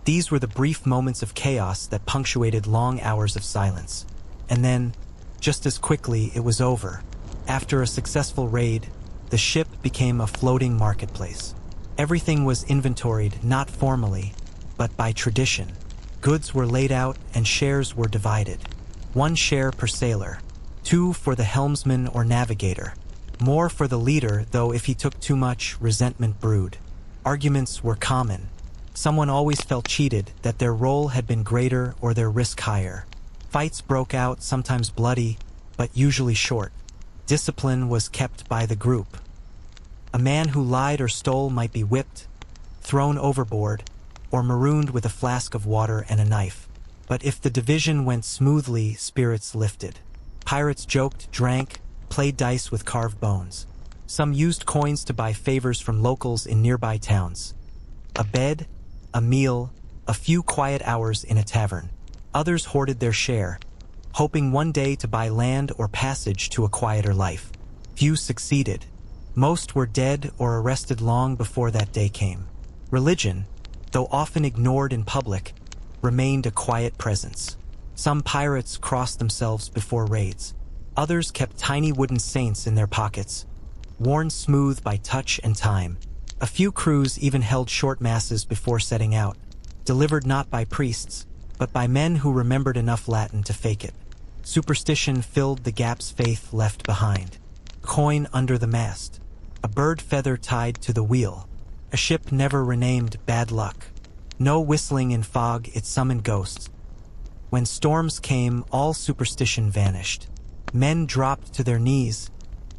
These were the brief moments of chaos that punctuated long hours of silence. And then, just as quickly, it was over. After a successful raid, the ship became a floating marketplace. Everything was inventoried not formally, but by tradition. Goods were laid out and shares were divided. 1 share per sailor, 2 for the helmsman or navigator. More for the leader, though if he took too much, resentment brewed. Arguments were common. Someone always felt cheated, that their role had been greater or their risk higher. Fights broke out, sometimes bloody, but usually short. Discipline was kept by the group. A man who lied or stole might be whipped, thrown overboard, or marooned with a flask of water and a knife. But if the division went smoothly, spirits lifted. Pirates joked, drank, played dice with carved bones. Some used coins to buy favors from locals in nearby towns. A bed, a meal, a few quiet hours in a tavern. Others hoarded their share, hoping one day to buy land or passage to a quieter life. Few succeeded. Most were dead or arrested long before that day came. Religion, though often ignored in public, remained a quiet presence. Some pirates crossed themselves before raids. Others kept tiny wooden saints in their pockets, worn smooth by touch and time. A few crews even held short masses before setting out, delivered not by priests, but by men who remembered enough Latin to fake it. Superstition filled the gaps faith left behind. Coin under the mast, a bird feather tied to the wheel, a ship never renamed Bad Luck. No whistling in fog, it summoned ghosts. When storms came, all superstition vanished. Men dropped to their knees,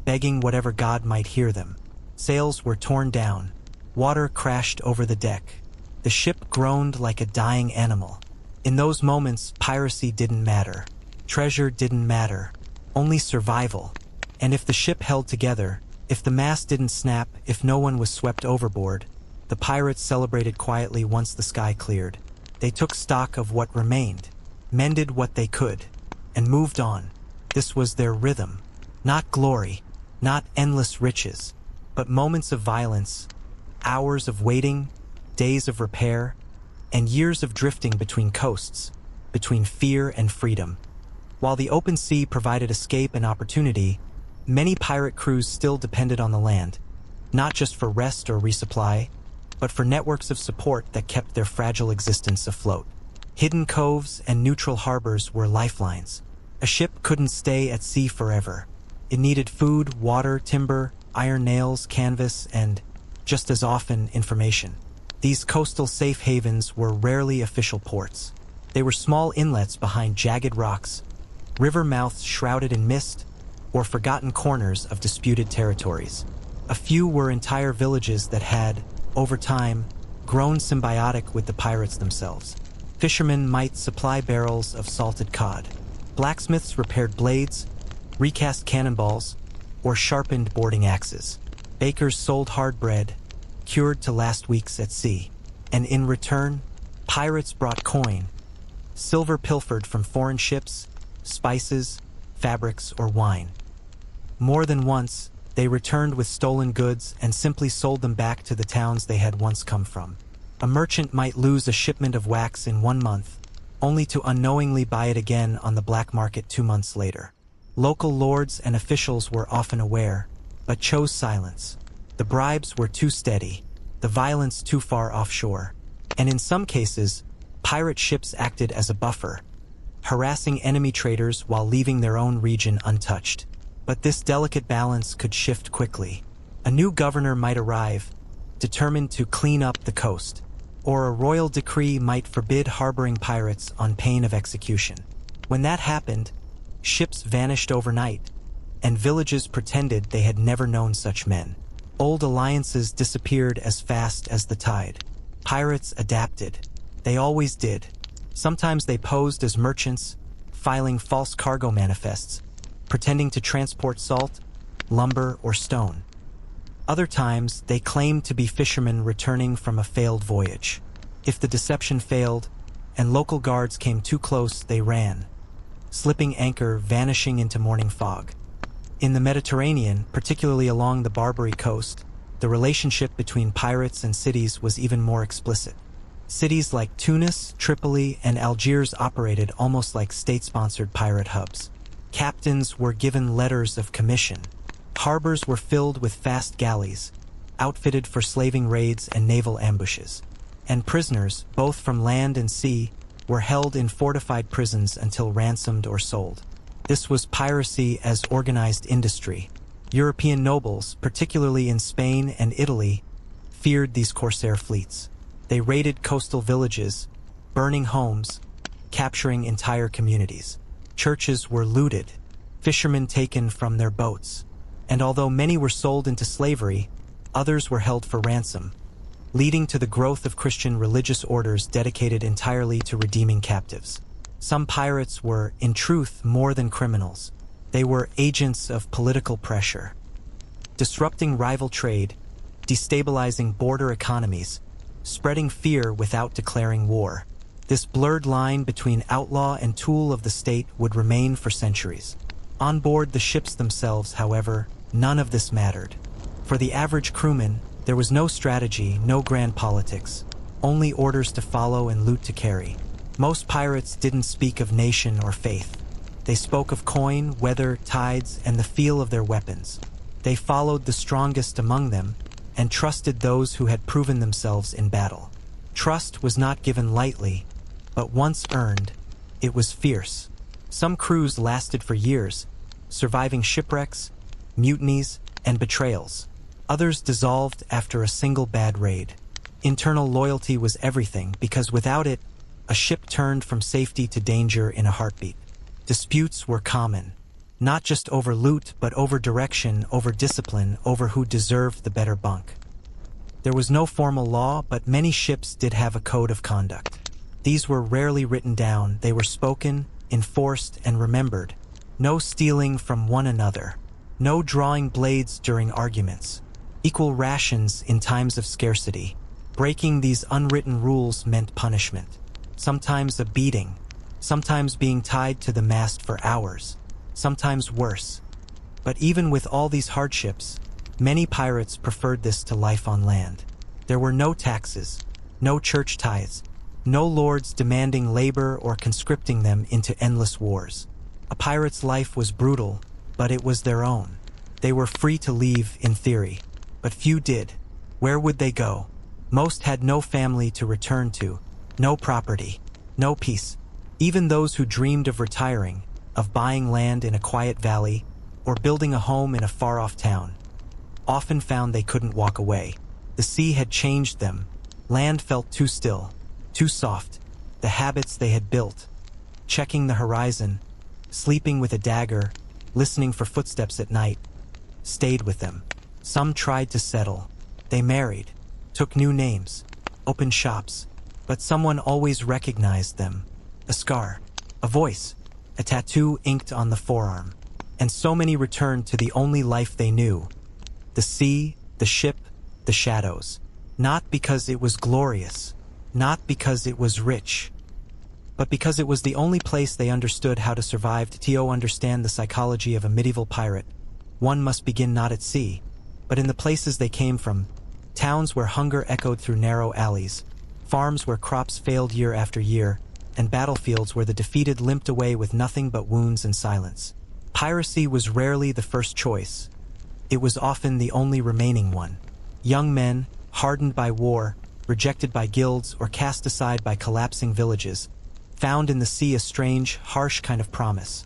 begging whatever god might hear them. Sails were torn down. Water crashed over the deck. The ship groaned like a dying animal. In those moments, piracy didn't matter. Treasure didn't matter. Only survival. And if the ship held together, if the mast didn't snap, if no one was swept overboard, the pirates celebrated quietly once the sky cleared. They took stock of what remained, mended what they could, and moved on. This was their rhythm. Not glory, not endless riches, but moments of violence, hours of waiting, days of repair, and years of drifting between coasts, between fear and freedom. While the open sea provided escape and opportunity, many pirate crews still depended on the land, not just for rest or resupply, but for networks of support that kept their fragile existence afloat. Hidden coves and neutral harbors were lifelines. A ship couldn't stay at sea forever. It needed food, water, timber, iron nails, canvas, and, just as often, information. These coastal safe havens were rarely official ports. They were small inlets behind jagged rocks, river mouths shrouded in mist, or forgotten corners of disputed territories. A few were entire villages that had, over time, grown symbiotic with the pirates themselves. Fishermen might supply barrels of salted cod. Blacksmiths repaired blades, recast cannonballs, or sharpened boarding axes. Bakers sold hard bread, cured to last weeks at sea. And in return, pirates brought coin, silver pilfered from foreign ships, spices, fabrics, or wine. More than once, they returned with stolen goods and simply sold them back to the towns they had once come from. A merchant might lose a shipment of wax in 1 month, only to unknowingly buy it again on the black market 2 months later. Local lords and officials were often aware, but chose silence. The bribes were too steady, the violence too far offshore, and in some cases, pirate ships acted as a buffer, harassing enemy traders while leaving their own region untouched. But this delicate balance could shift quickly. A new governor might arrive, determined to clean up the coast, or a royal decree might forbid harboring pirates on pain of execution. When that happened, ships vanished overnight, and villages pretended they had never known such men. Old alliances disappeared as fast as the tide. Pirates adapted. They always did. Sometimes they posed as merchants, filing false cargo manifests, pretending to transport salt, lumber, or stone. Other times, they claimed to be fishermen returning from a failed voyage. If the deception failed, and local guards came too close, they ran, slipping anchor, vanishing into morning fog. In the Mediterranean, particularly along the Barbary coast, the relationship between pirates and cities was even more explicit. Cities like Tunis, Tripoli, and Algiers operated almost like state-sponsored pirate hubs. Captains were given letters of commission. Harbors were filled with fast galleys, outfitted for slaving raids and naval ambushes. And prisoners, both from land and sea, were held in fortified prisons until ransomed or sold. This was piracy as organized industry. European nobles, particularly in Spain and Italy, feared these corsair fleets. They raided coastal villages, burning homes, capturing entire communities. Churches were looted, fishermen taken from their boats, and although many were sold into slavery, others were held for ransom, leading to the growth of Christian religious orders dedicated entirely to redeeming captives. Some pirates were, in truth, more than criminals. They were agents of political pressure, disrupting rival trade, destabilizing border economies, spreading fear without declaring war. This blurred line between outlaw and tool of the state would remain for centuries. On board the ships themselves, however, none of this mattered. For the average crewman, there was no strategy, no grand politics, only orders to follow and loot to carry. Most pirates didn't speak of nation or faith. They spoke of coin, weather, tides, and the feel of their weapons. They followed the strongest among them, and trusted those who had proven themselves in battle. Trust was not given lightly, but once earned, it was fierce. Some crews lasted for years, surviving shipwrecks, mutinies, and betrayals. Others dissolved after a single bad raid. Internal loyalty was everything, because without it, a ship turned from safety to danger in a heartbeat. Disputes were common, not just over loot, but over direction, over discipline, over who deserved the better bunk. There was no formal law, but many ships did have a code of conduct. These were rarely written down, they were spoken, enforced, and remembered. No stealing from one another. No drawing blades during arguments. Equal rations in times of scarcity. Breaking these unwritten rules meant punishment. Sometimes a beating. Sometimes being tied to the mast for hours. Sometimes worse. But even with all these hardships, many pirates preferred this to life on land. There were no taxes, no church tithes, no lords demanding labor or conscripting them into endless wars. A pirate's life was brutal, but it was their own. They were free to leave, in theory, but few did. Where would they go? Most had no family to return to, no property, no peace. Even those who dreamed of retiring, of buying land in a quiet valley, or building a home in a far-off town, often found they couldn't walk away. The sea had changed them. Land felt too still, too soft. The habits they had built, checking the horizon, sleeping with a dagger, listening for footsteps at night, stayed with them. Some tried to settle. They married, took new names, opened shops, but someone always recognized them. A scar, a voice, a tattoo inked on the forearm. And so many returned to the only life they knew. The sea, the ship, the shadows. Not because it was glorious, not because it was rich, but because it was the only place they understood how to survive. To understand the psychology of a medieval pirate, one must begin not at sea, but in the places they came from. Towns where hunger echoed through narrow alleys, farms where crops failed year after year, and battlefields where the defeated limped away with nothing but wounds and silence. Piracy was rarely the first choice. It was often the only remaining one. Young men, hardened by war, rejected by guilds, or cast aside by collapsing villages, found in the sea a strange, harsh kind of promise.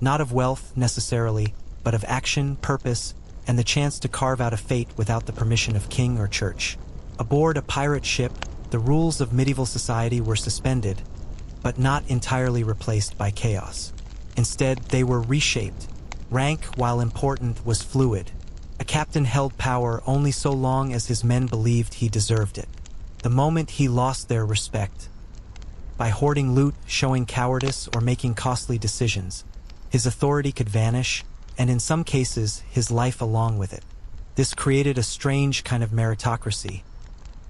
Not of wealth, necessarily, but of action, purpose, and the chance to carve out a fate without the permission of king or church. Aboard a pirate ship, the rules of medieval society were suspended, but not entirely replaced by chaos. Instead, they were reshaped. Rank, while important, was fluid. A captain held power only so long as his men believed he deserved it. The moment he lost their respect, by hoarding loot, showing cowardice, or making costly decisions, his authority could vanish, and in some cases, his life along with it. This created a strange kind of meritocracy.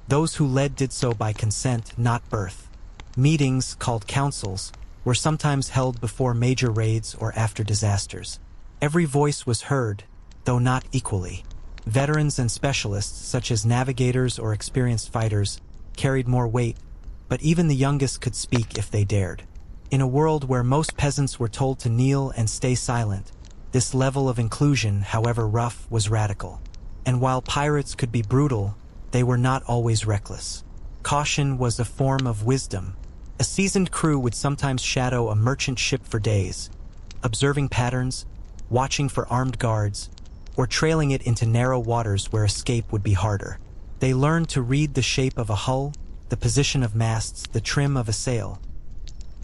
Those who led did so by consent, not birth. Meetings, called councils, were sometimes held before major raids or after disasters. Every voice was heard, though not equally. Veterans and specialists, such as navigators or experienced fighters, carried more weight, but even the youngest could speak if they dared. In a world where most peasants were told to kneel and stay silent, this level of inclusion, however rough, was radical. And while pirates could be brutal, they were not always reckless. Caution was a form of wisdom. A seasoned crew would sometimes shadow a merchant ship for days, observing patterns, watching for armed guards, or trailing it into narrow waters where escape would be harder. They learned to read the shape of a hull, the position of masts, the trim of a sail.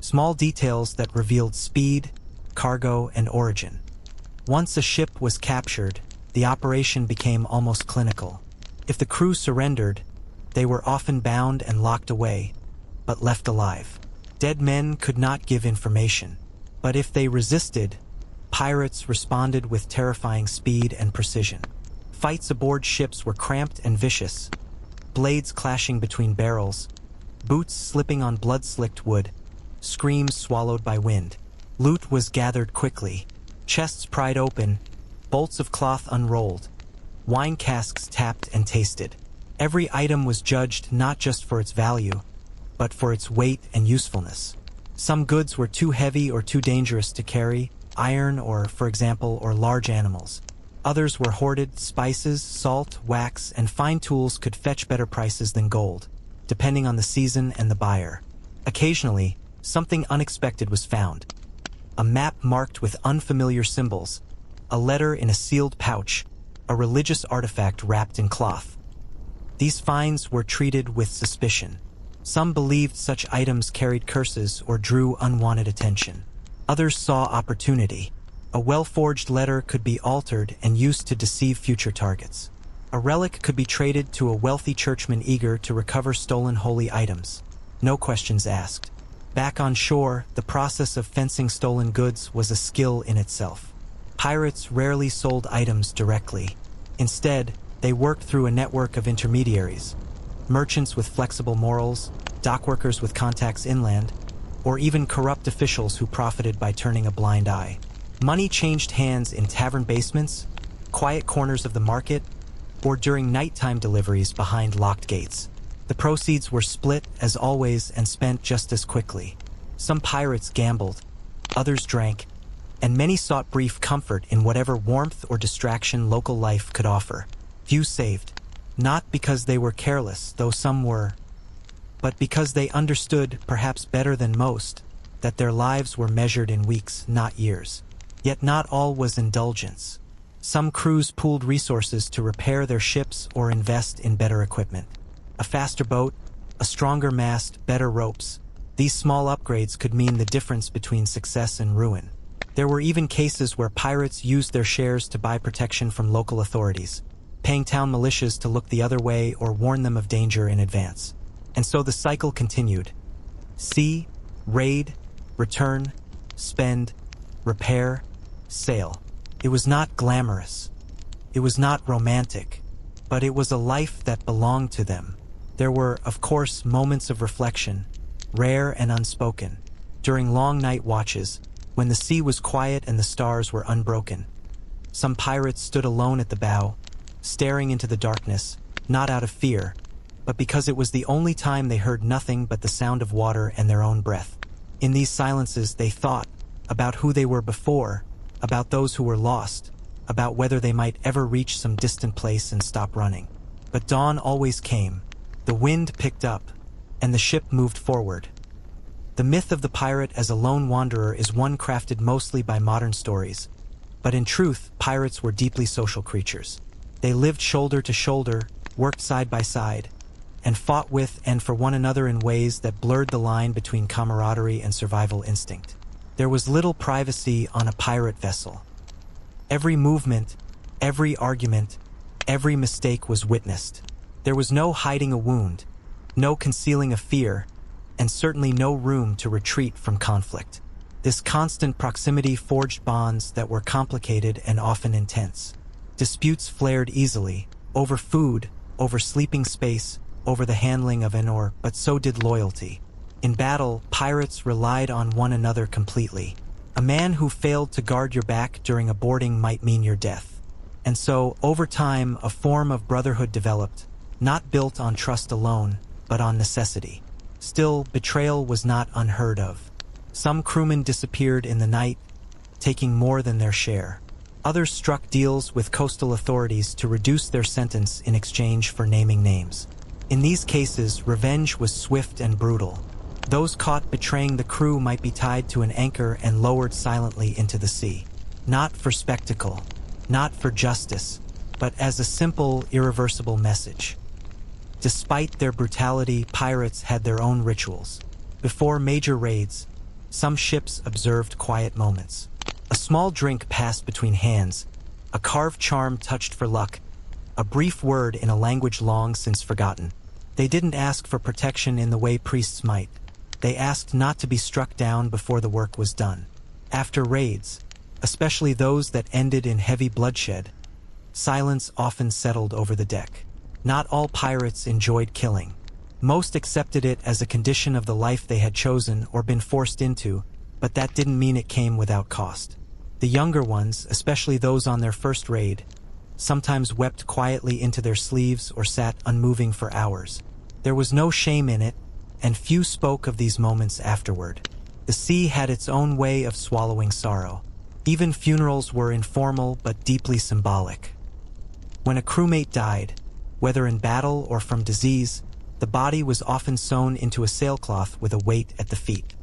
Small details that revealed speed, cargo, and origin. Once a ship was captured, the operation became almost clinical. If the crew surrendered, they were often bound and locked away, but left alive. Dead men could not give information, but if they resisted, pirates responded with terrifying speed and precision. Fights aboard ships were cramped and vicious, blades clashing between barrels, boots slipping on blood-slicked wood, screams swallowed by wind. Loot was gathered quickly, chests pried open, bolts of cloth unrolled, wine casks tapped and tasted. Every item was judged not just for its value, but for its weight and usefulness. Some goods were too heavy or too dangerous to carry, iron or, for example, or large animals. Others were hoarded. Spices, salt, wax, and fine tools could fetch better prices than gold, depending on the season and the buyer. Occasionally, something unexpected was found. A map marked with unfamiliar symbols, a letter in a sealed pouch, a religious artifact wrapped in cloth. These finds were treated with suspicion. Some believed such items carried curses or drew unwanted attention. Others saw opportunity. A well-forged letter could be altered and used to deceive future targets. A relic could be traded to a wealthy churchman eager to recover stolen holy items. No questions asked. Back on shore, the process of fencing stolen goods was a skill in itself. Pirates rarely sold items directly. Instead, they worked through a network of intermediaries. Merchants with flexible morals, dockworkers with contacts inland, or even corrupt officials who profited by turning a blind eye. Money changed hands in tavern basements, quiet corners of the market, or during nighttime deliveries behind locked gates. The proceeds were split, as always, and spent just as quickly. Some pirates gambled, others drank, and many sought brief comfort in whatever warmth or distraction local life could offer. Few saved, not because they were careless, though some were, but because they understood, perhaps better than most, that their lives were measured in weeks, not years. Yet not all was indulgence. Some crews pooled resources to repair their ships or invest in better equipment. A faster boat, a stronger mast, better ropes. These small upgrades could mean the difference between success and ruin. There were even cases where pirates used their shares to buy protection from local authorities, paying town militias to look the other way or warn them of danger in advance. And so the cycle continued. See, raid, return, spend, repair, sail. It was not glamorous. It was not romantic, but it was a life that belonged to them. There were, of course, moments of reflection, rare and unspoken, during long night watches, when the sea was quiet and the stars were unbroken. Some pirates stood alone at the bow, staring into the darkness, not out of fear, but because it was the only time they heard nothing but the sound of water and their own breath. In these silences they thought about who they were before, about those who were lost, about whether they might ever reach some distant place and stop running. But dawn always came. The wind picked up, and the ship moved forward. The myth of the pirate as a lone wanderer is one crafted mostly by modern stories, but in truth, pirates were deeply social creatures. They lived shoulder to shoulder, worked side by side, and fought with and for one another in ways that blurred the line between camaraderie and survival instinct. There was little privacy on a pirate vessel. Every movement, every argument, every mistake was witnessed. There was no hiding a wound, no concealing a fear, and certainly no room to retreat from conflict. This constant proximity forged bonds that were complicated and often intense. Disputes flared easily, over food, over sleeping space, over the handling of an oar, but so did loyalty. In battle, pirates relied on one another completely. A man who failed to guard your back during a boarding might mean your death. And so, over time, a form of brotherhood developed, not built on trust alone, but on necessity. Still, betrayal was not unheard of. Some crewmen disappeared in the night, taking more than their share. Others struck deals with coastal authorities to reduce their sentence in exchange for naming names. In these cases, revenge was swift and brutal. Those caught betraying the crew might be tied to an anchor and lowered silently into the sea. Not for spectacle, not for justice, but as a simple, irreversible message. Despite their brutality, pirates had their own rituals. Before major raids, some ships observed quiet moments. A small drink passed between hands, a carved charm touched for luck, a brief word in a language long since forgotten. They didn't ask for protection in the way priests might. They asked not to be struck down before the work was done. After raids, especially those that ended in heavy bloodshed, silence often settled over the deck. Not all pirates enjoyed killing. Most accepted it as a condition of the life they had chosen or been forced into, but that didn't mean it came without cost. The younger ones, especially those on their first raid, sometimes wept quietly into their sleeves or sat unmoving for hours. There was no shame in it, and few spoke of these moments afterward. The sea had its own way of swallowing sorrow. Even funerals were informal but deeply symbolic. When a crewmate died, whether in battle or from disease, the body was often sewn into a sailcloth with a weight at the feet.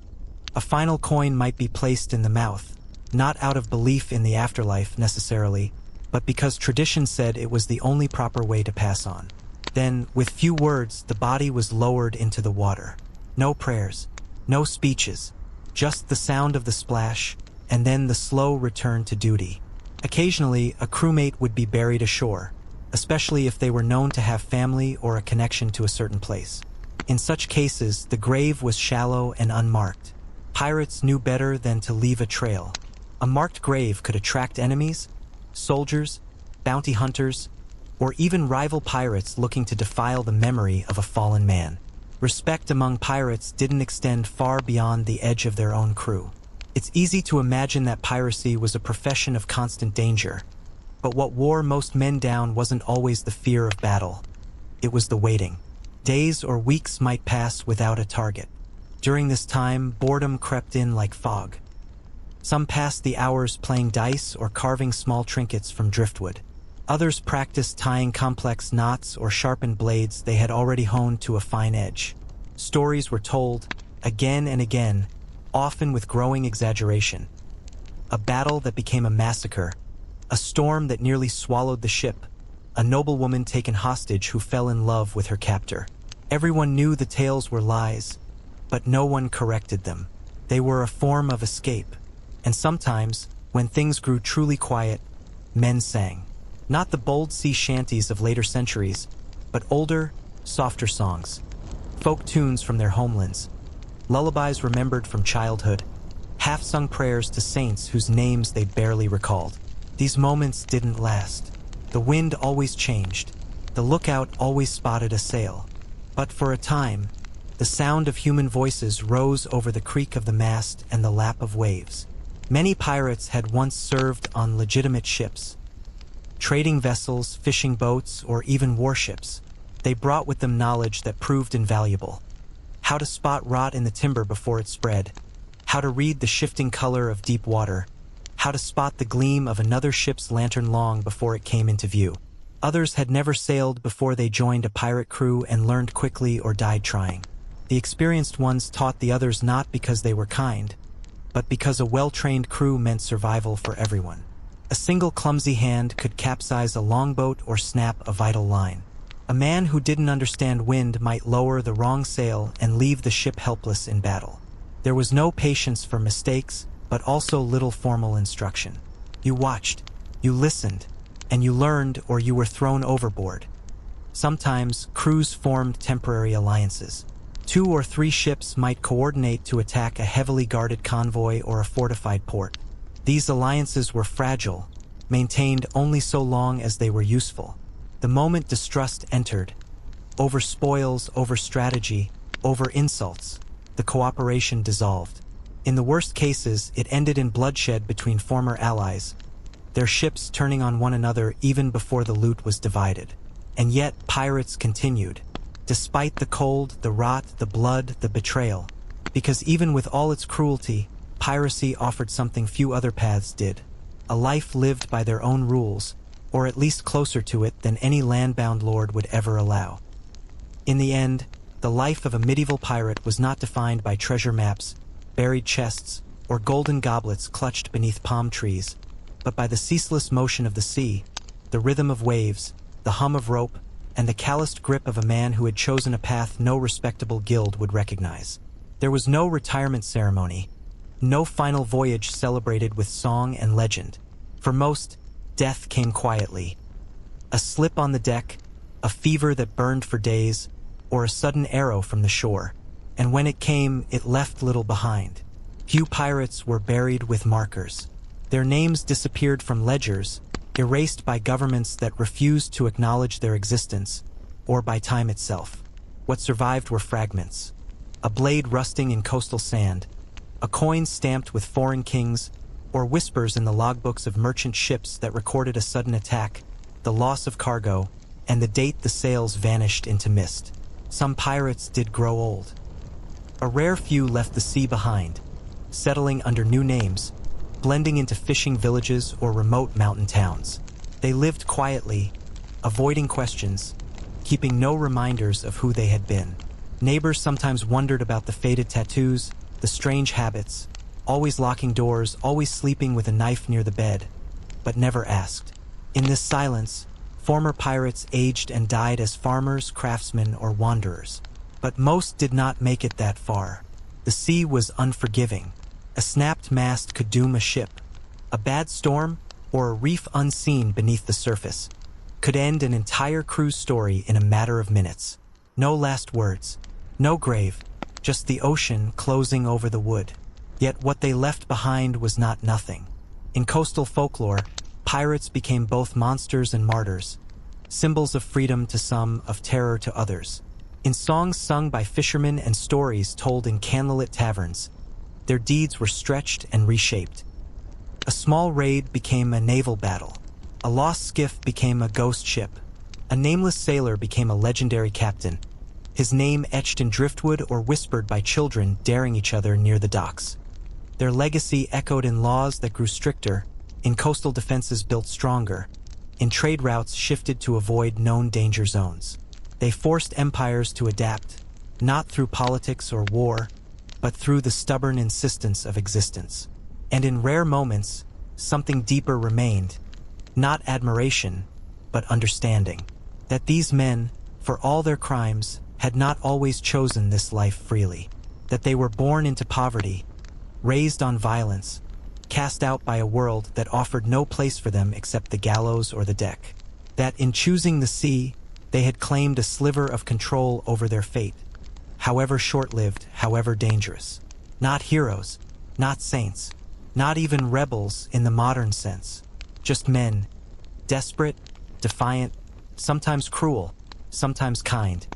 A final coin might be placed in the mouth, not out of belief in the afterlife necessarily, but because tradition said it was the only proper way to pass on. Then, with few words, the body was lowered into the water. No prayers, no speeches, just the sound of the splash, and then the slow return to duty. Occasionally, a crewmate would be buried ashore, especially if they were known to have family or a connection to a certain place. In such cases, the grave was shallow and unmarked. Pirates knew better than to leave a trail. A marked grave could attract enemies, soldiers, bounty hunters, or even rival pirates looking to defile the memory of a fallen man. Respect among pirates didn't extend far beyond the edge of their own crew. It's easy to imagine that piracy was a profession of constant danger, but what wore most men down wasn't always the fear of battle. It was the waiting. Days or weeks might pass without a target. During this time, boredom crept in like fog. Some passed the hours playing dice or carving small trinkets from driftwood. Others practiced tying complex knots or sharpened blades they had already honed to a fine edge. Stories were told, again and again, often with growing exaggeration. A battle that became a massacre, a storm that nearly swallowed the ship, a noblewoman taken hostage who fell in love with her captor. Everyone knew the tales were lies, but no one corrected them. They were a form of escape. And sometimes, when things grew truly quiet, men sang. Not the bold sea shanties of later centuries, but older, softer songs. Folk tunes from their homelands. Lullabies remembered from childhood. Half-sung prayers to saints whose names they barely recalled. These moments didn't last. The wind always changed. The lookout always spotted a sail. But for a time, the sound of human voices rose over the creak of the mast and the lap of waves. Many pirates had once served on legitimate ships. Trading vessels, fishing boats, or even warships. They brought with them knowledge that proved invaluable. How to spot rot in the timber before it spread. How to read the shifting color of deep water. How to spot the gleam of another ship's lantern long before it came into view. Others had never sailed before they joined a pirate crew and learned quickly or died trying. The experienced ones taught the others not because they were kind, but because a well-trained crew meant survival for everyone. A single clumsy hand could capsize a longboat or snap a vital line. A man who didn't understand wind might lower the wrong sail and leave the ship helpless in battle. There was no patience for mistakes, but also little formal instruction. You watched, you listened, and you learned or you were thrown overboard. Sometimes, crews formed temporary alliances. 2 or 3 ships might coordinate to attack a heavily guarded convoy or a fortified port. These alliances were fragile, maintained only so long as they were useful. The moment distrust entered, over spoils, over strategy, over insults, the cooperation dissolved. In the worst cases, it ended in bloodshed between former allies, their ships turning on one another even before the loot was divided. And yet, pirates continued. Despite the cold, the rot, the blood, the betrayal. Because even with all its cruelty, piracy offered something few other paths did. A life lived by their own rules, or at least closer to it than any land-bound lord would ever allow. In the end, the life of a medieval pirate was not defined by treasure maps, buried chests, or golden goblets clutched beneath palm trees, but by the ceaseless motion of the sea, the rhythm of waves, the hum of rope, and the calloused grip of a man who had chosen a path no respectable guild would recognize. There was no retirement ceremony, no final voyage celebrated with song and legend. For most, death came quietly. A slip on the deck, a fever that burned for days, or a sudden arrow from the shore. And when it came, it left little behind. Few pirates were buried with markers. Their names disappeared from ledgers, erased by governments that refused to acknowledge their existence, or by time itself. What survived were fragments. A blade rusting in coastal sand, a coin stamped with foreign kings, or whispers in the logbooks of merchant ships that recorded a sudden attack, the loss of cargo, and the date the sails vanished into mist. Some pirates did grow old. A rare few left the sea behind, settling under new names, blending into fishing villages or remote mountain towns. They lived quietly, avoiding questions, keeping no reminders of who they had been. Neighbors sometimes wondered about the faded tattoos, the strange habits, always locking doors, always sleeping with a knife near the bed, but never asked. In this silence, former pirates aged and died as farmers, craftsmen, or wanderers. But most did not make it that far. The sea was unforgiving. A snapped mast could doom a ship. A bad storm, or a reef unseen beneath the surface, could end an entire crew's story in a matter of minutes. No last words, no grave, just the ocean closing over the wood. Yet what they left behind was not nothing. In coastal folklore, pirates became both monsters and martyrs, symbols of freedom to some, of terror to others. In songs sung by fishermen and stories told in candlelit taverns, their deeds were stretched and reshaped. A small raid became a naval battle. A lost skiff became a ghost ship. A nameless sailor became a legendary captain, his name etched in driftwood or whispered by children daring each other near the docks. Their legacy echoed in laws that grew stricter, in coastal defenses built stronger, in trade routes shifted to avoid known danger zones. They forced empires to adapt, not through politics or war, but through the stubborn insistence of existence. And in rare moments, something deeper remained, not admiration, but understanding. That these men, for all their crimes, had not always chosen this life freely. That they were born into poverty, raised on violence, cast out by a world that offered no place for them except the gallows or the deck. That in choosing the sea, they had claimed a sliver of control over their fate, however short-lived, however dangerous. Not heroes, not saints, not even rebels in the modern sense. Just men, desperate, defiant, sometimes cruel, sometimes kind,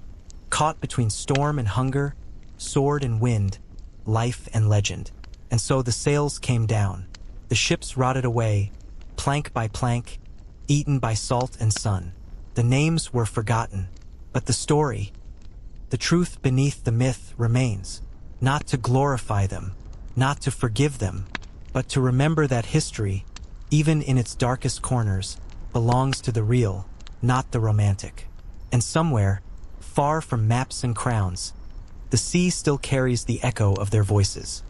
caught between storm and hunger, sword and wind, life and legend. And so the sails came down. The ships rotted away, plank by plank, eaten by salt and sun. The names were forgotten, but the story, the truth beneath the myth remains. Not to glorify them, not to forgive them, but to remember that history, even in its darkest corners, belongs to the real, not the romantic. And somewhere, far from maps and crowns, the sea still carries the echo of their voices.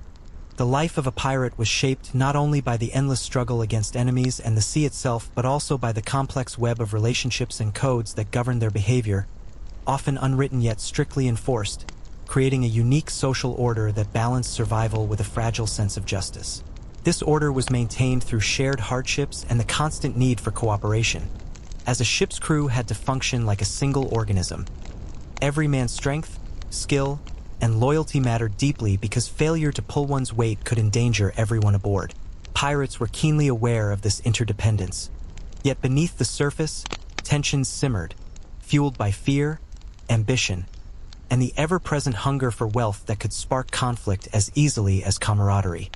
The life of a pirate was shaped not only by the endless struggle against enemies and the sea itself, but also by the complex web of relationships and codes that govern their behavior, often unwritten yet strictly enforced, creating a unique social order that balanced survival with a fragile sense of justice. This order was maintained through shared hardships and the constant need for cooperation, as a ship's crew had to function like a single organism. Every man's strength, skill, and loyalty mattered deeply because failure to pull one's weight could endanger everyone aboard. Pirates were keenly aware of this interdependence. Yet beneath the surface, tensions simmered, fueled by fear, ambition, and the ever-present hunger for wealth that could spark conflict as easily as camaraderie.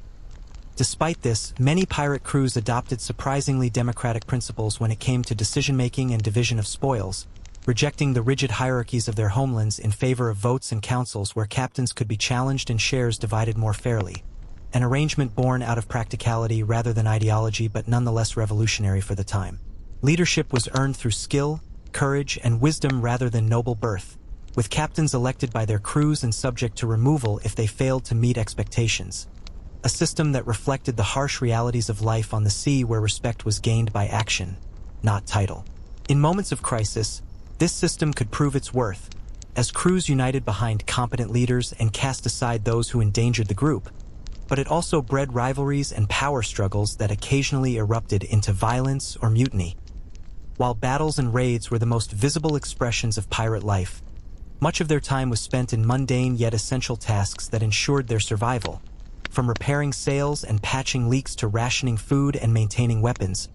Despite this, many pirate crews adopted surprisingly democratic principles when it came to decision-making and division of spoils, rejecting the rigid hierarchies of their homelands in favor of votes and councils where captains could be challenged and shares divided more fairly. An arrangement born out of practicality rather than ideology, but nonetheless revolutionary for the time. Leadership was earned through skill, courage, and wisdom rather than noble birth, with captains elected by their crews and subject to removal if they failed to meet expectations. A system that reflected the harsh realities of life on the sea, where respect was gained by action, not title. In moments of crisis, this system could prove its worth, as crews united behind competent leaders and cast aside those who endangered the group, but it also bred rivalries and power struggles that occasionally erupted into violence or mutiny. While battles and raids were the most visible expressions of pirate life, much of their time was spent in mundane yet essential tasks that ensured their survival, from repairing sails and patching leaks to rationing food and maintaining weapons,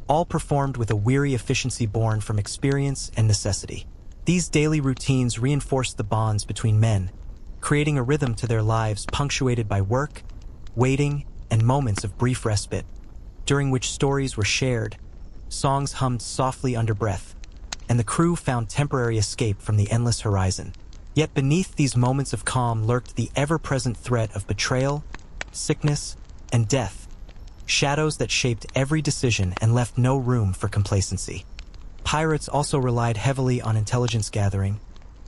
all performed with a weary efficiency born from experience and necessity. These daily routines reinforced the bonds between men, creating a rhythm to their lives punctuated by work, waiting, and moments of brief respite, during which stories were shared, songs hummed softly under breath, and the crew found temporary escape from the endless horizon. Yet beneath these moments of calm lurked the ever-present threat of betrayal, sickness, and death, shadows that shaped every decision and left no room for complacency. Pirates also relied heavily on intelligence gathering,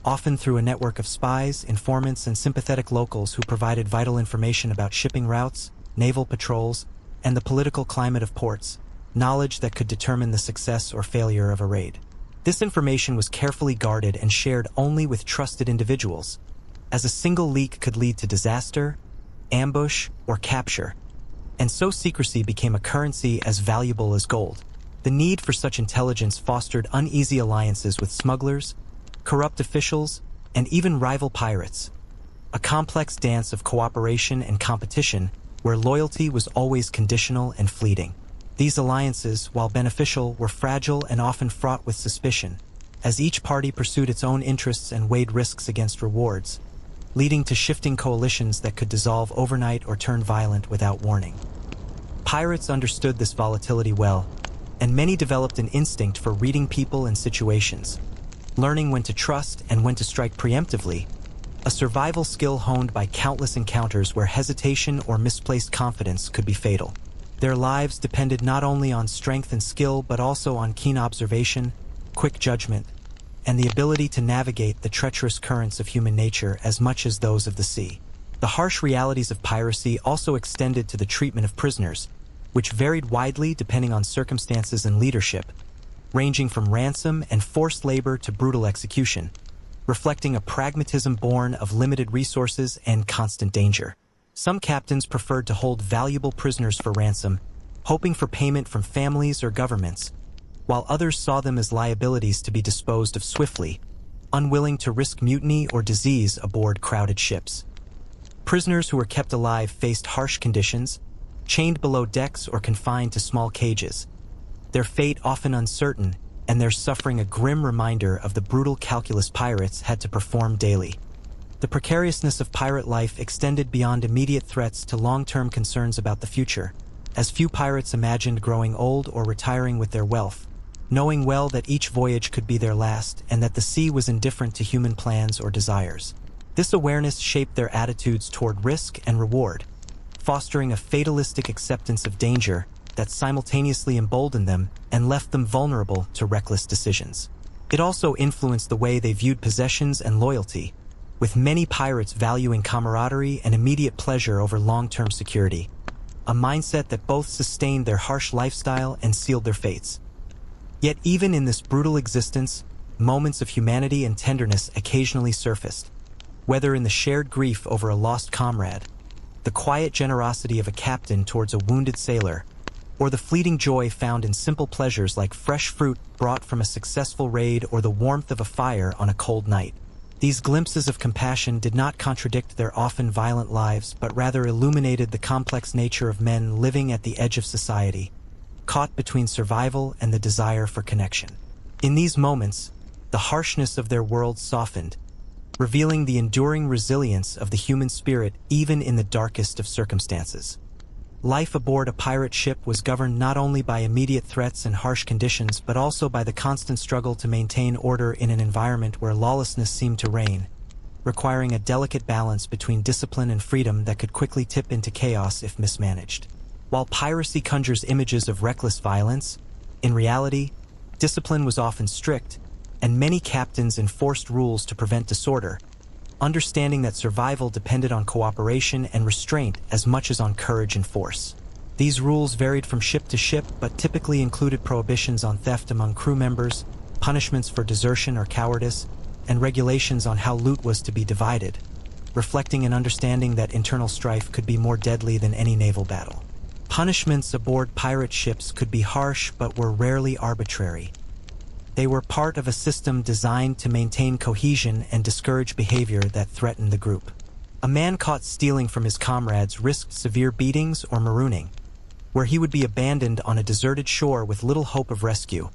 often through a network of spies, informants, and sympathetic locals who provided vital information about shipping routes, naval patrols, and the political climate of ports, knowledge that could determine the success or failure of a raid. This information was carefully guarded and shared only with trusted individuals, as a single leak could lead to disaster, ambush, or capture, and so secrecy became a currency as valuable as gold. The need for such intelligence fostered uneasy alliances with smugglers, corrupt officials, and even rival pirates, a complex dance of cooperation and competition where loyalty was always conditional and fleeting. These alliances, while beneficial, were fragile and often fraught with suspicion, as each party pursued its own interests and weighed risks against rewards, leading to shifting coalitions that could dissolve overnight or turn violent without warning. Pirates understood this volatility well, and many developed an instinct for reading people and situations, learning when to trust and when to strike preemptively, a survival skill honed by countless encounters where hesitation or misplaced confidence could be fatal. Their lives depended not only on strength and skill but also on keen observation, quick judgment, and the ability to navigate the treacherous currents of human nature as much as those of the sea. The harsh realities of piracy also extended to the treatment of prisoners, which varied widely depending on circumstances and leadership, ranging from ransom and forced labor to brutal execution, reflecting a pragmatism born of limited resources and constant danger. Some captains preferred to hold valuable prisoners for ransom, hoping for payment from families or governments, while others saw them as liabilities to be disposed of swiftly, unwilling to risk mutiny or disease aboard crowded ships. Prisoners who were kept alive faced harsh conditions, chained below decks or confined to small cages, their fate often uncertain, and their suffering a grim reminder of the brutal calculus pirates had to perform daily. The precariousness of pirate life extended beyond immediate threats to long-term concerns about the future, as few pirates imagined growing old or retiring with their wealth, knowing well that each voyage could be their last and that the sea was indifferent to human plans or desires. This awareness shaped their attitudes toward risk and reward, fostering a fatalistic acceptance of danger that simultaneously emboldened them and left them vulnerable to reckless decisions. It also influenced the way they viewed possessions and loyalty, with many pirates valuing camaraderie and immediate pleasure over long-term security, a mindset that both sustained their harsh lifestyle and sealed their fates. Yet even in this brutal existence, moments of humanity and tenderness occasionally surfaced, whether in the shared grief over a lost comrade, the quiet generosity of a captain towards a wounded sailor, or the fleeting joy found in simple pleasures like fresh fruit brought from a successful raid or the warmth of a fire on a cold night. These glimpses of compassion did not contradict their often violent lives, but rather illuminated the complex nature of men living at the edge of society, caught between survival and the desire for connection. In these moments, the harshness of their world softened, revealing the enduring resilience of the human spirit even in the darkest of circumstances. Life aboard a pirate ship was governed not only by immediate threats and harsh conditions, but also by the constant struggle to maintain order in an environment where lawlessness seemed to reign, requiring a delicate balance between discipline and freedom that could quickly tip into chaos if mismanaged. While piracy conjures images of reckless violence, in reality, discipline was often strict, and many captains enforced rules to prevent disorder, understanding that survival depended on cooperation and restraint as much as on courage and force. These rules varied from ship to ship, but typically included prohibitions on theft among crew members, punishments for desertion or cowardice, and regulations on how loot was to be divided, reflecting an understanding that internal strife could be more deadly than any naval battle. Punishments aboard pirate ships could be harsh but were rarely arbitrary. They were part of a system designed to maintain cohesion and discourage behavior that threatened the group. A man caught stealing from his comrades risked severe beatings or marooning, where he would be abandoned on a deserted shore with little hope of rescue,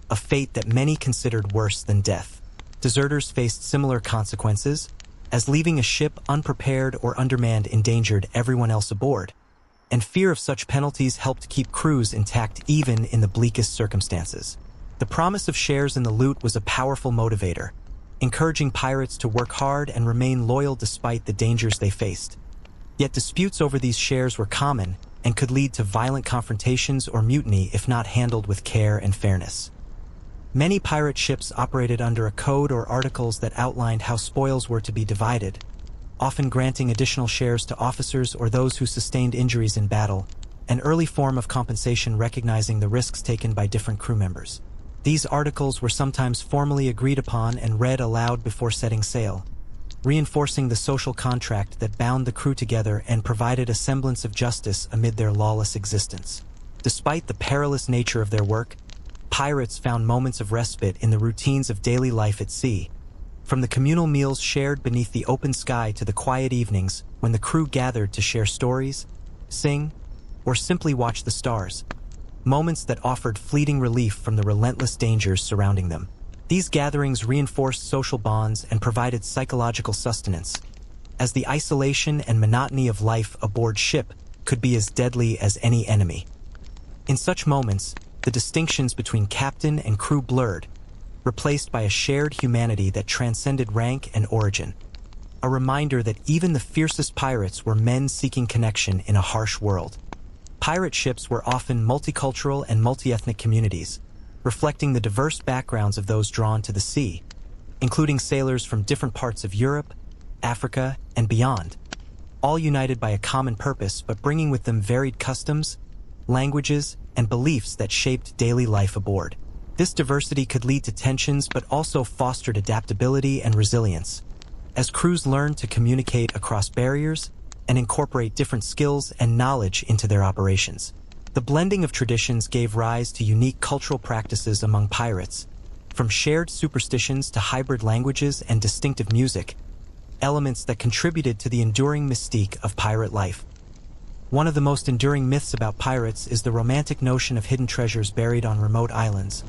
a fate that many considered worse than death. Deserters faced similar consequences, as leaving a ship unprepared or undermanned endangered everyone else aboard, and fear of such penalties helped keep crews intact even in the bleakest circumstances. The promise of shares in the loot was a powerful motivator, encouraging pirates to work hard and remain loyal despite the dangers they faced. Yet disputes over these shares were common, and could lead to violent confrontations or mutiny if not handled with care and fairness. Many pirate ships operated under a code or articles that outlined how spoils were to be divided, often granting additional shares to officers or those who sustained injuries in battle, an early form of compensation recognizing the risks taken by different crew members. These articles were sometimes formally agreed upon and read aloud before setting sail, reinforcing the social contract that bound the crew together and provided a semblance of justice amid their lawless existence. Despite the perilous nature of their work, pirates found moments of respite in the routines of daily life at sea. From the communal meals shared beneath the open sky to the quiet evenings when the crew gathered to share stories, sing, or simply watch the stars, moments that offered fleeting relief from the relentless dangers surrounding them. These gatherings reinforced social bonds and provided psychological sustenance, as the isolation and monotony of life aboard ship could be as deadly as any enemy. In such moments, the distinctions between captain and crew blurred, replaced by a shared humanity that transcended rank and origin. A reminder that even the fiercest pirates were men seeking connection in a harsh world. Pirate ships were often multicultural and multi-ethnic communities, reflecting the diverse backgrounds of those drawn to the sea, including sailors from different parts of Europe, Africa, and beyond, all united by a common purpose but bringing with them varied customs, languages, and beliefs that shaped daily life aboard. This diversity could lead to tensions but also fostered adaptability and resilience, as crews learned to communicate across barriers and incorporate different skills and knowledge into their operations. The blending of traditions gave rise to unique cultural practices among pirates, from shared superstitions to hybrid languages and distinctive music, elements that contributed to the enduring mystique of pirate life. One of the most enduring myths about pirates is the romantic notion of hidden treasures buried on remote islands.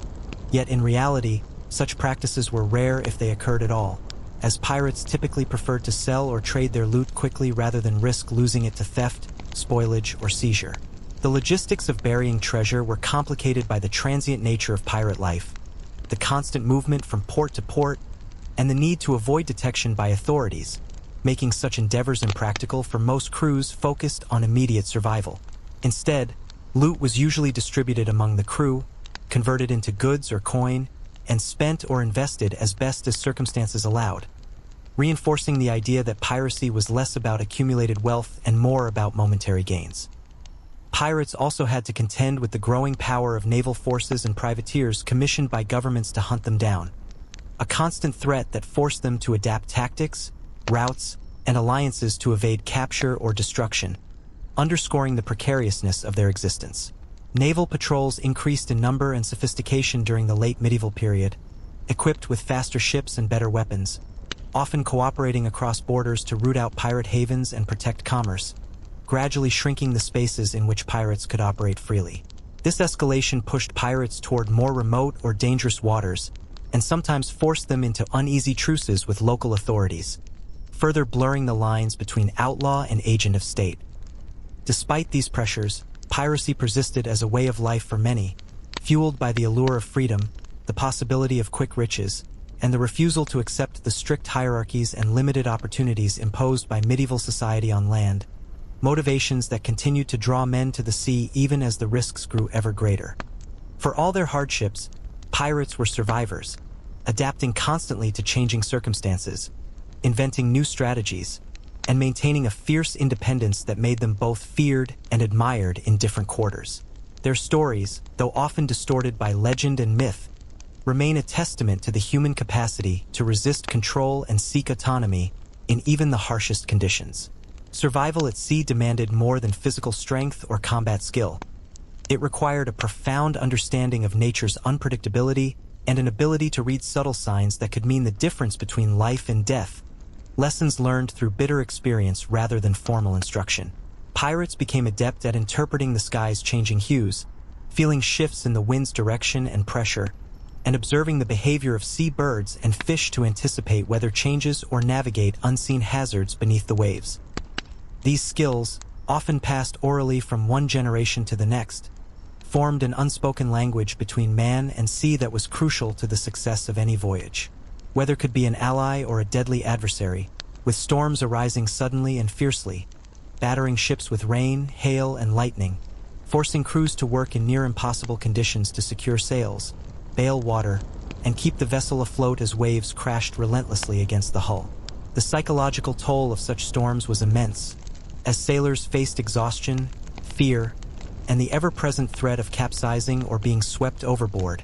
Yet in reality, such practices were rare if they occurred at all, as pirates typically preferred to sell or trade their loot quickly rather than risk losing it to theft, spoilage, or seizure. The logistics of burying treasure were complicated by the transient nature of pirate life, the constant movement from port to port, and the need to avoid detection by authorities, making such endeavors impractical for most crews focused on immediate survival. Instead, loot was usually distributed among the crew, converted into goods or coin, and spent or invested as best as circumstances allowed, reinforcing the idea that piracy was less about accumulated wealth and more about momentary gains. Pirates also had to contend with the growing power of naval forces and privateers commissioned by governments to hunt them down, a constant threat that forced them to adapt tactics, routes, and alliances to evade capture or destruction, underscoring the precariousness of their existence. Naval patrols increased in number and sophistication during the late medieval period, equipped with faster ships and better weapons, often cooperating across borders to root out pirate havens and protect commerce, gradually shrinking the spaces in which pirates could operate freely. This escalation pushed pirates toward more remote or dangerous waters, and sometimes forced them into uneasy truces with local authorities, further blurring the lines between outlaw and agent of state. Despite these pressures, piracy persisted as a way of life for many, fueled by the allure of freedom, the possibility of quick riches, and the refusal to accept the strict hierarchies and limited opportunities imposed by medieval society on land, motivations that continued to draw men to the sea even as the risks grew ever greater. For all their hardships, pirates were survivors, adapting constantly to changing circumstances, inventing new strategies, and maintaining a fierce independence that made them both feared and admired in different quarters. Their stories, though often distorted by legend and myth, remain a testament to the human capacity to resist control and seek autonomy in even the harshest conditions. Survival at sea demanded more than physical strength or combat skill. It required a profound understanding of nature's unpredictability and an ability to read subtle signs that could mean the difference between life and death, lessons learned through bitter experience rather than formal instruction. Pirates became adept at interpreting the sky's changing hues, feeling shifts in the wind's direction and pressure, and observing the behavior of sea birds and fish to anticipate weather changes or navigate unseen hazards beneath the waves. These skills, often passed orally from one generation to the next, formed an unspoken language between man and sea that was crucial to the success of any voyage. Weather could be an ally or a deadly adversary, with storms arising suddenly and fiercely. battering ships with rain, hail, and lightning, forcing crews to work in near-impossible conditions to secure sails, bail water, and keep the vessel afloat as waves crashed relentlessly against the hull. The psychological toll of such storms was immense, as sailors faced exhaustion, fear, and the ever-present threat of capsizing or being swept overboard,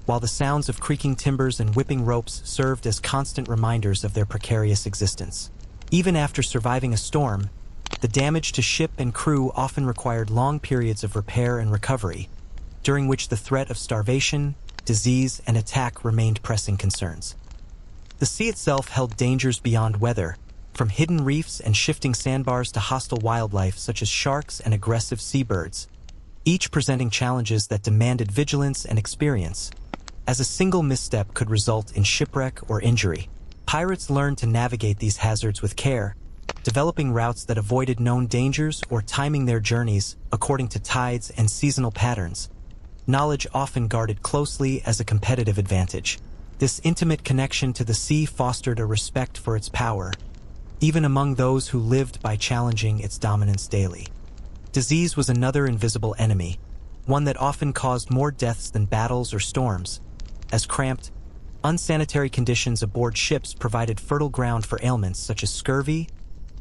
while the sounds of creaking timbers and whipping ropes served as constant reminders of their precarious existence. Even after surviving a storm, the damage to ship and crew often required long periods of repair and recovery, during which the threat of starvation, disease, and attack remained pressing concerns. The sea itself held dangers beyond weather, from hidden reefs and shifting sandbars to hostile wildlife such as sharks and aggressive seabirds, each presenting challenges that demanded vigilance and experience, as a single misstep could result in shipwreck or injury. Pirates learned to navigate these hazards with care, developing routes that avoided known dangers or timing their journeys according to tides and seasonal patterns, knowledge often guarded closely as a competitive advantage. This intimate connection to the sea fostered a respect for its power, even among those who lived by challenging its dominance daily. Disease was another invisible enemy, one that often caused more deaths than battles or storms, as cramped, unsanitary conditions aboard ships provided fertile ground for ailments such as scurvy,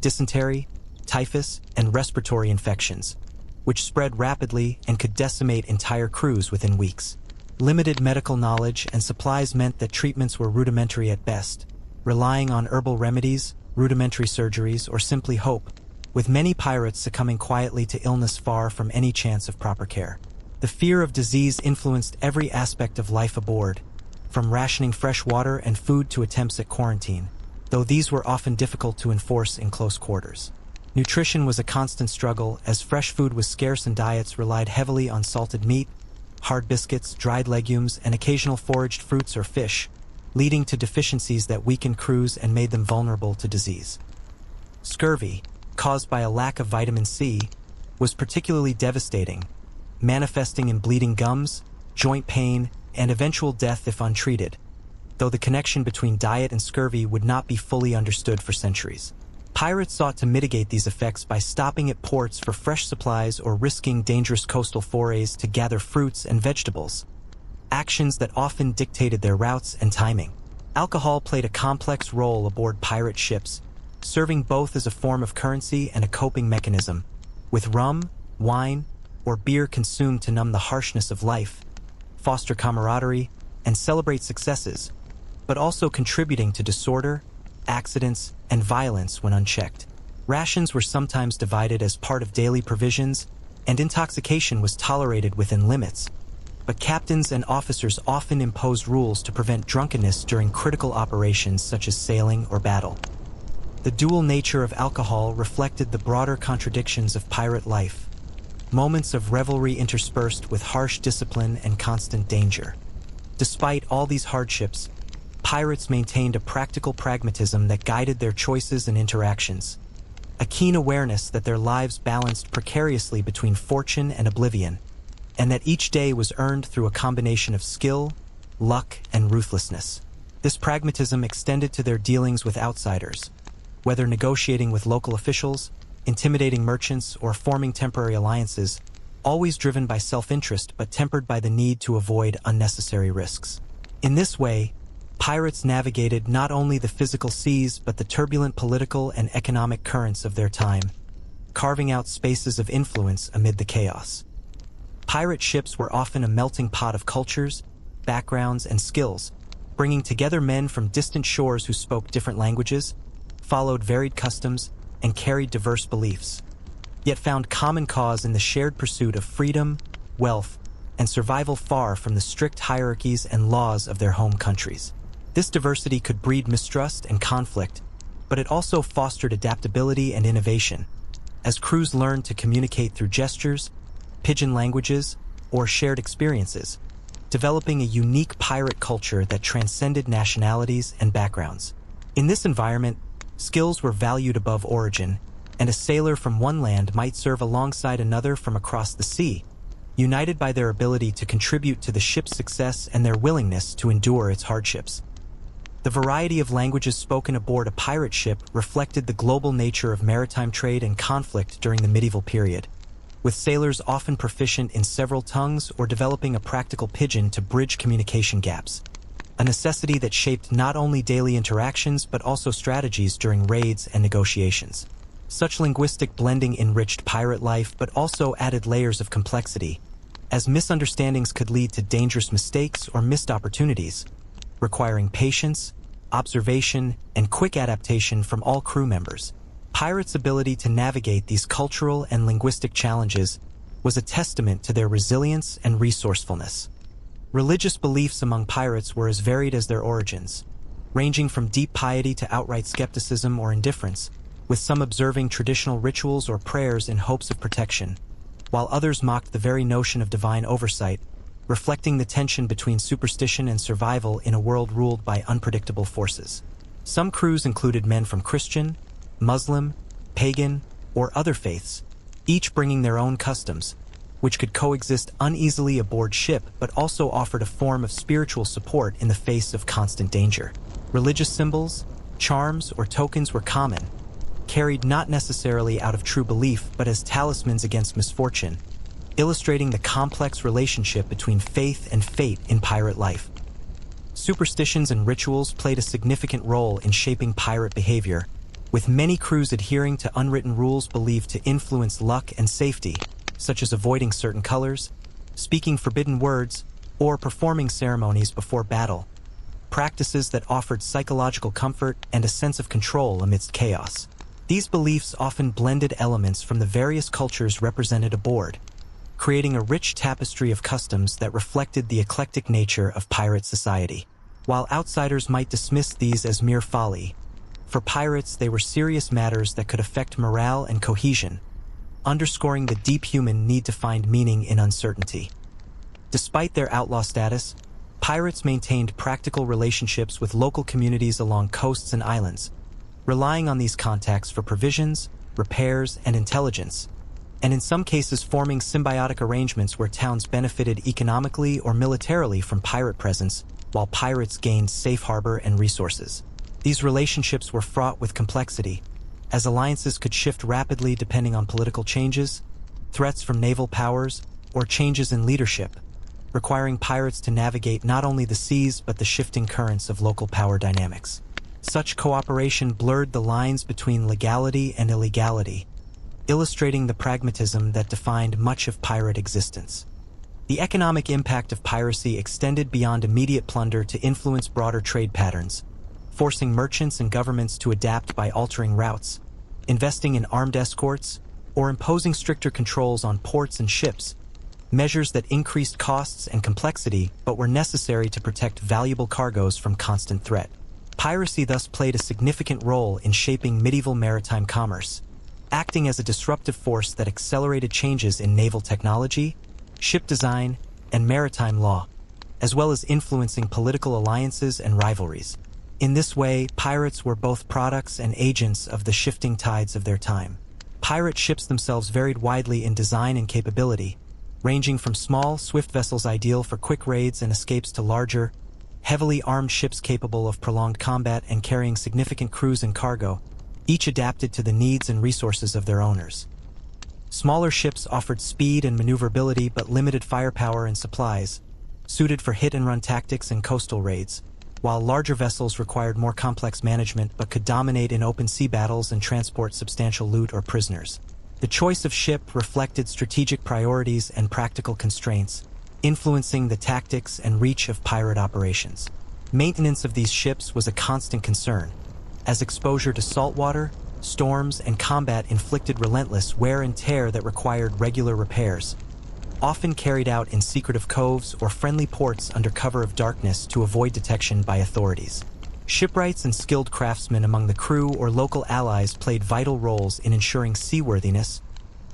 dysentery, typhus, and respiratory infections, which spread rapidly and could decimate entire crews within weeks. Limited medical knowledge and supplies meant that treatments were rudimentary at best, relying on herbal remedies, rudimentary surgeries, or simply hope, with many pirates succumbing quietly to illness far from any chance of proper care. The fear of disease influenced every aspect of life aboard, from rationing fresh water and food to attempts at quarantine, though these were often difficult to enforce in close quarters. Nutrition was a constant struggle, as fresh food was scarce and diets relied heavily on salted meat, hard biscuits, dried legumes, and occasional foraged fruits or fish, leading to deficiencies that weakened crews and made them vulnerable to disease. Scurvy, caused by a lack of vitamin C, was particularly devastating, manifesting in bleeding gums, joint pain, and eventual death if untreated, though the connection between diet and scurvy would not be fully understood for centuries. Pirates sought to mitigate these effects by stopping at ports for fresh supplies or risking dangerous coastal forays to gather fruits and vegetables, actions that often dictated their routes and timing. Alcohol played a complex role aboard pirate ships, serving both as a form of currency and a coping mechanism, with rum, wine, or beer consumed to numb the harshness of life, foster camaraderie, and celebrate successes, but also contributing to disorder, accidents, and violence when unchecked. Rations were sometimes divided as part of daily provisions, and intoxication was tolerated within limits, but captains and officers often imposed rules to prevent drunkenness during critical operations such as sailing or battle. The dual nature of alcohol reflected the broader contradictions of pirate life, moments of revelry interspersed with harsh discipline and constant danger. Despite all these hardships, pirates maintained a practical pragmatism that guided their choices and interactions, a keen awareness that their lives balanced precariously between fortune and oblivion, and that each day was earned through a combination of skill, luck, and ruthlessness. This pragmatism extended to their dealings with outsiders, whether negotiating with local officials, intimidating merchants, or forming temporary alliances, always driven by self-interest but tempered by the need to avoid unnecessary risks. In this way, pirates navigated not only the physical seas but the turbulent political and economic currents of their time, carving out spaces of influence amid the chaos. Pirate ships were often a melting pot of cultures, backgrounds, and skills, bringing together men from distant shores who spoke different languages, followed varied customs, and carried diverse beliefs, yet found common cause in the shared pursuit of freedom, wealth, and survival far from the strict hierarchies and laws of their home countries. This diversity could breed mistrust and conflict, but it also fostered adaptability and innovation, as crews learned to communicate through gestures, pidgin languages, or shared experiences, developing a unique pirate culture that transcended nationalities and backgrounds. In this environment, skills were valued above origin, and a sailor from one land might serve alongside another from across the sea, united by their ability to contribute to the ship's success and their willingness to endure its hardships. The variety of languages spoken aboard a pirate ship reflected the global nature of maritime trade and conflict during the medieval period, with sailors often proficient in several tongues or developing a practical pidgin to bridge communication gaps, a necessity that shaped not only daily interactions but also strategies during raids and negotiations. Such linguistic blending enriched pirate life but also added layers of complexity, as misunderstandings could lead to dangerous mistakes or missed opportunities, requiring patience, observation, and quick adaptation from all crew members. Pirates' ability to navigate these cultural and linguistic challenges was a testament to their resilience and resourcefulness. Religious beliefs among pirates were as varied as their origins, ranging from deep piety to outright skepticism or indifference, with some observing traditional rituals or prayers in hopes of protection, while others mocked the very notion of divine oversight, reflecting the tension between superstition and survival in a world ruled by unpredictable forces. Some crews included men from Christian, Muslim, pagan, or other faiths, each bringing their own customs, which could coexist uneasily aboard ship but also offered a form of spiritual support in the face of constant danger. Religious symbols, charms, or tokens were common, carried not necessarily out of true belief but as talismans against misfortune, illustrating the complex relationship between faith and fate in pirate life. Superstitions and rituals played a significant role in shaping pirate behavior, with many crews adhering to unwritten rules believed to influence luck and safety, such as avoiding certain colors, speaking forbidden words, or performing ceremonies before battle, practices that offered psychological comfort and a sense of control amidst chaos. These beliefs often blended elements from the various cultures represented aboard, creating a rich tapestry of customs that reflected the eclectic nature of pirate society. While outsiders might dismiss these as mere folly, for pirates they were serious matters that could affect morale and cohesion, underscoring the deep human need to find meaning in uncertainty. Despite their outlaw status, pirates maintained practical relationships with local communities along coasts and islands, relying on these contacts for provisions, repairs, and intelligence, and in some cases forming symbiotic arrangements where towns benefited economically or militarily from pirate presence, while pirates gained safe harbor and resources. These relationships were fraught with complexity, as alliances could shift rapidly depending on political changes, threats from naval powers, or changes in leadership, requiring pirates to navigate not only the seas but the shifting currents of local power dynamics. Such cooperation blurred the lines between legality and illegality, illustrating the pragmatism that defined much of pirate existence. The economic impact of piracy extended beyond immediate plunder to influence broader trade patterns, forcing merchants and governments to adapt by altering routes, investing in armed escorts, or imposing stricter controls on ports and ships, measures that increased costs and complexity but were necessary to protect valuable cargoes from constant threat. Piracy thus played a significant role in shaping medieval maritime commerce, acting as a disruptive force that accelerated changes in naval technology, ship design, and maritime law, as well as influencing political alliances and rivalries. In this way, pirates were both products and agents of the shifting tides of their time. Pirate ships themselves varied widely in design and capability, ranging from small, swift vessels ideal for quick raids and escapes to larger, heavily armed ships capable of prolonged combat and carrying significant crews and cargo, each adapted to the needs and resources of their owners. Smaller ships offered speed and maneuverability but limited firepower and supplies, suited for hit-and-run tactics and coastal raids, while larger vessels required more complex management but could dominate in open sea battles and transport substantial loot or prisoners. The choice of ship reflected strategic priorities and practical constraints, influencing the tactics and reach of pirate operations. Maintenance of these ships was a constant concern, as exposure to saltwater, storms, and combat inflicted relentless wear and tear that required regular repairs, often carried out in secretive coves or friendly ports under cover of darkness to avoid detection by authorities. Shipwrights and skilled craftsmen among the crew or local allies played vital roles in ensuring seaworthiness,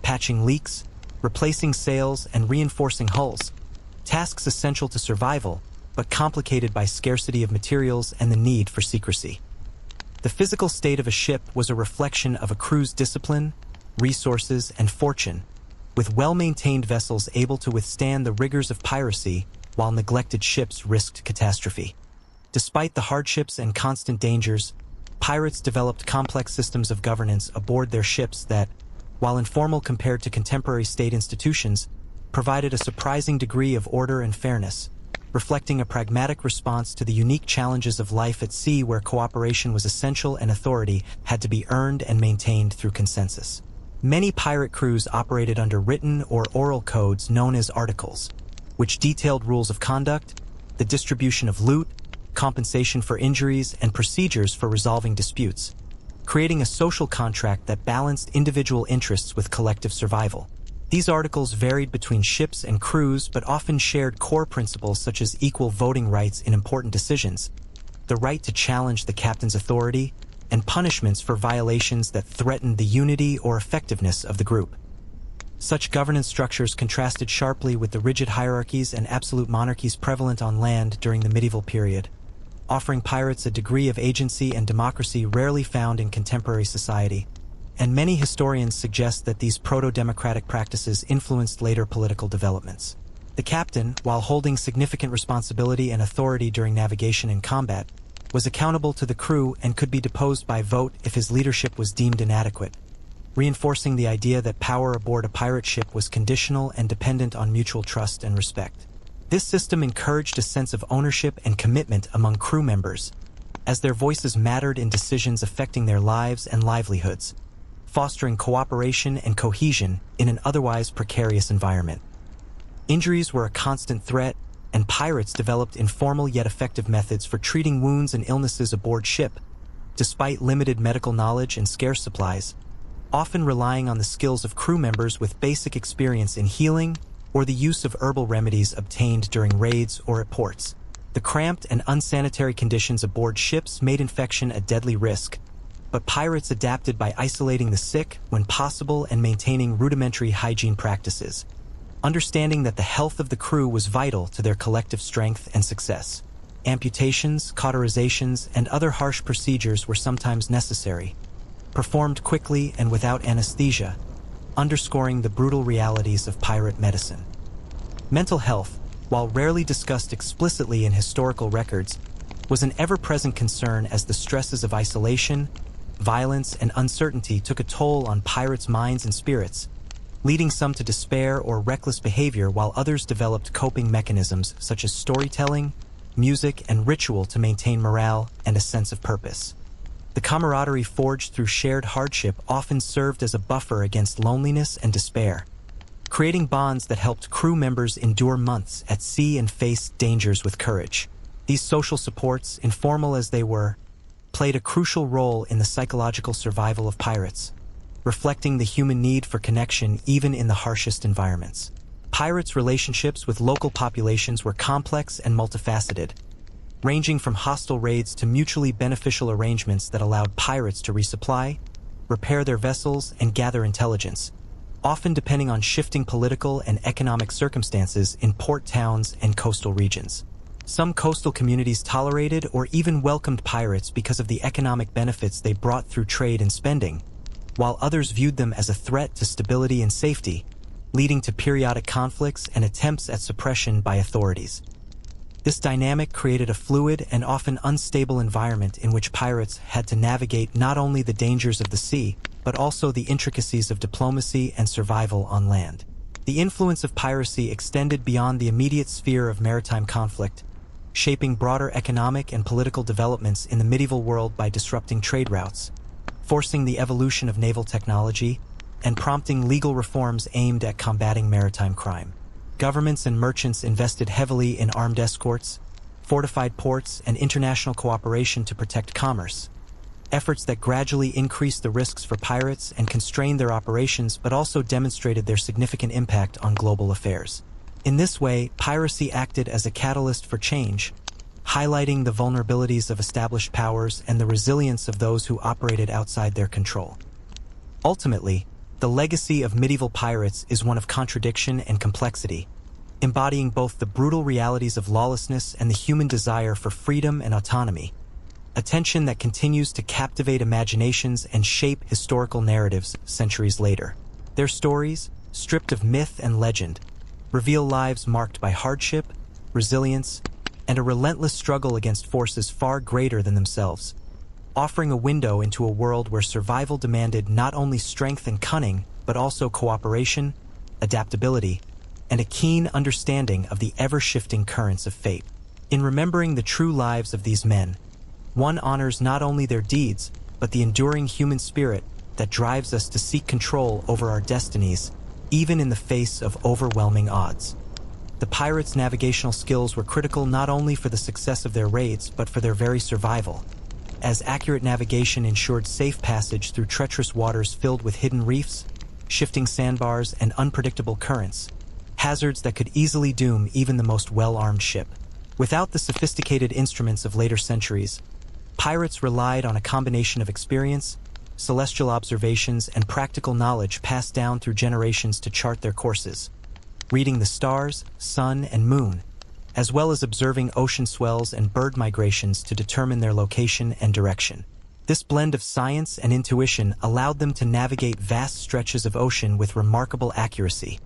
patching leaks, replacing sails, and reinforcing hulls, tasks essential to survival, but complicated by scarcity of materials and the need for secrecy. The physical state of a ship was a reflection of a crew's discipline, resources, and fortune, with well-maintained vessels able to withstand the rigors of piracy while neglected ships risked catastrophe. Despite the hardships and constant dangers, pirates developed complex systems of governance aboard their ships that, while informal compared to contemporary state institutions, provided a surprising degree of order and fairness, reflecting a pragmatic response to the unique challenges of life at sea where cooperation was essential and authority had to be earned and maintained through consensus. Many pirate crews operated under written or oral codes known as articles, which detailed rules of conduct, the distribution of loot, compensation for injuries, and procedures for resolving disputes, creating a social contract that balanced individual interests with collective survival. These articles varied between ships and crews but often shared core principles such as equal voting rights in important decisions, the right to challenge the captain's authority, and punishments for violations that threatened the unity or effectiveness of the group. Such governance structures contrasted sharply with the rigid hierarchies and absolute monarchies prevalent on land during the medieval period, offering pirates a degree of agency and democracy rarely found in contemporary society. And many historians suggest that these proto-democratic practices influenced later political developments. The captain, while holding significant responsibility and authority during navigation and combat, was accountable to the crew and could be deposed by vote if his leadership was deemed inadequate, reinforcing the idea that power aboard a pirate ship was conditional and dependent on mutual trust and respect. This system encouraged a sense of ownership and commitment among crew members, as their voices mattered in decisions affecting their lives and livelihoods, fostering cooperation and cohesion in an otherwise precarious environment. Injuries were a constant threat, and pirates developed informal yet effective methods for treating wounds and illnesses aboard ship, despite limited medical knowledge and scarce supplies, often relying on the skills of crew members with basic experience in healing or the use of herbal remedies obtained during raids or at ports. The cramped and unsanitary conditions aboard ships made infection a deadly risk, but pirates adapted by isolating the sick when possible and maintaining rudimentary hygiene practices, understanding that the health of the crew was vital to their collective strength and success. Amputations, cauterizations, and other harsh procedures were sometimes necessary, performed quickly and without anesthesia, underscoring the brutal realities of pirate medicine. Mental health, while rarely discussed explicitly in historical records, was an ever-present concern as the stresses of isolation, violence, and uncertainty took a toll on pirates' minds and spirits, leading some to despair or reckless behavior while others developed coping mechanisms such as storytelling, music, and ritual to maintain morale and a sense of purpose. The camaraderie forged through shared hardship often served as a buffer against loneliness and despair, creating bonds that helped crew members endure months at sea and face dangers with courage. These social supports, informal as they were, played a crucial role in the psychological survival of pirates, reflecting the human need for connection even in the harshest environments. Pirates' relationships with local populations were complex and multifaceted, ranging from hostile raids to mutually beneficial arrangements that allowed pirates to resupply, repair their vessels, and gather intelligence, often depending on shifting political and economic circumstances in port towns and coastal regions. Some coastal communities tolerated or even welcomed pirates because of the economic benefits they brought through trade and spending, while others viewed them as a threat to stability and safety, leading to periodic conflicts and attempts at suppression by authorities. This dynamic created a fluid and often unstable environment in which pirates had to navigate not only the dangers of the sea, but also the intricacies of diplomacy and survival on land. The influence of piracy extended beyond the immediate sphere of maritime conflict, shaping broader economic and political developments in the medieval world by disrupting trade routes, forcing the evolution of naval technology, and prompting legal reforms aimed at combating maritime crime. Governments and merchants invested heavily in armed escorts, fortified ports, and international cooperation to protect commerce, efforts that gradually increased the risks for pirates and constrained their operations but also demonstrated their significant impact on global affairs. In this way, piracy acted as a catalyst for change, highlighting the vulnerabilities of established powers and the resilience of those who operated outside their control. Ultimately, the legacy of medieval pirates is one of contradiction and complexity, embodying both the brutal realities of lawlessness and the human desire for freedom and autonomy, a tension that continues to captivate imaginations and shape historical narratives centuries later. Their stories, stripped of myth and legend, reveal lives marked by hardship, resilience, and a relentless struggle against forces far greater than themselves, offering a window into a world where survival demanded not only strength and cunning, but also cooperation, adaptability, and a keen understanding of the ever-shifting currents of fate. In remembering the true lives of these men, one honors not only their deeds, but the enduring human spirit that drives us to seek control over our destinies, even in the face of overwhelming odds. The pirates' navigational skills were critical not only for the success of their raids, but for their very survival, as accurate navigation ensured safe passage through treacherous waters filled with hidden reefs, shifting sandbars, and unpredictable currents, hazards that could easily doom even the most well-armed ship. Without the sophisticated instruments of later centuries, pirates relied on a combination of experience, celestial observations, and practical knowledge passed down through generations to chart their courses, reading the stars, sun, and moon, as well as observing ocean swells and bird migrations to determine their location and direction. This blend of science and intuition allowed them to navigate vast stretches of ocean with remarkable accuracy,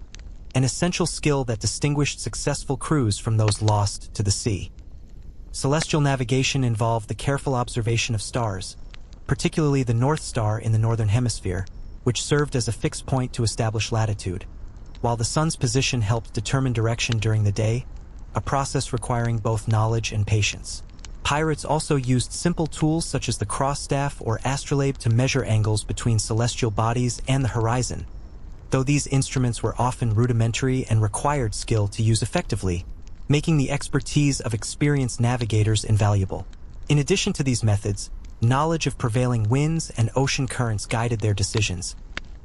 an essential skill that distinguished successful crews from those lost to the sea. Celestial navigation involved the careful observation of stars, particularly the North Star in the Northern Hemisphere, which served as a fixed point to establish latitude, while the sun's position helped determine direction during the day, a process requiring both knowledge and patience. Pirates also used simple tools such as the cross-staff or astrolabe to measure angles between celestial bodies and the horizon, though these instruments were often rudimentary and required skill to use effectively, making the expertise of experienced navigators invaluable. In addition to these methods, knowledge of prevailing winds and ocean currents guided their decisions,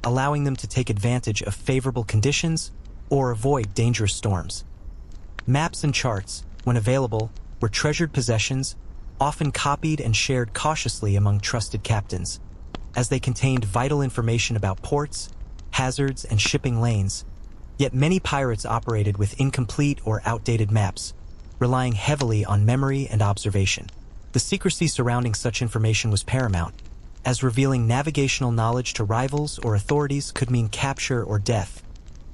allowing them to take advantage of favorable conditions or avoid dangerous storms. Maps and charts, when available, were treasured possessions, often copied and shared cautiously among trusted captains, as they contained vital information about ports, hazards, and shipping lanes. Yet many pirates operated with incomplete or outdated maps, relying heavily on memory and observation. The secrecy surrounding such information was paramount, as revealing navigational knowledge to rivals or authorities could mean capture or death,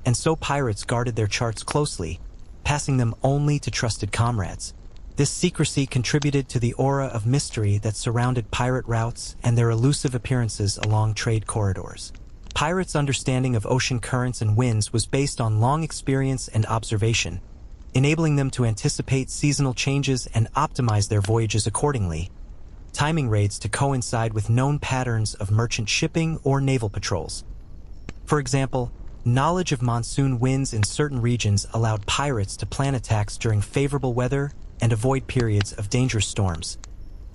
and so pirates guarded their charts closely, passing them only to trusted comrades. This secrecy contributed to the aura of mystery that surrounded pirate routes and their elusive appearances along trade corridors. Pirates' understanding of ocean currents and winds was based on long experience and observation, enabling them to anticipate seasonal changes and optimize their voyages accordingly, timing raids to coincide with known patterns of merchant shipping or naval patrols. For example, knowledge of monsoon winds in certain regions allowed pirates to plan attacks during favorable weather and avoid periods of dangerous storms,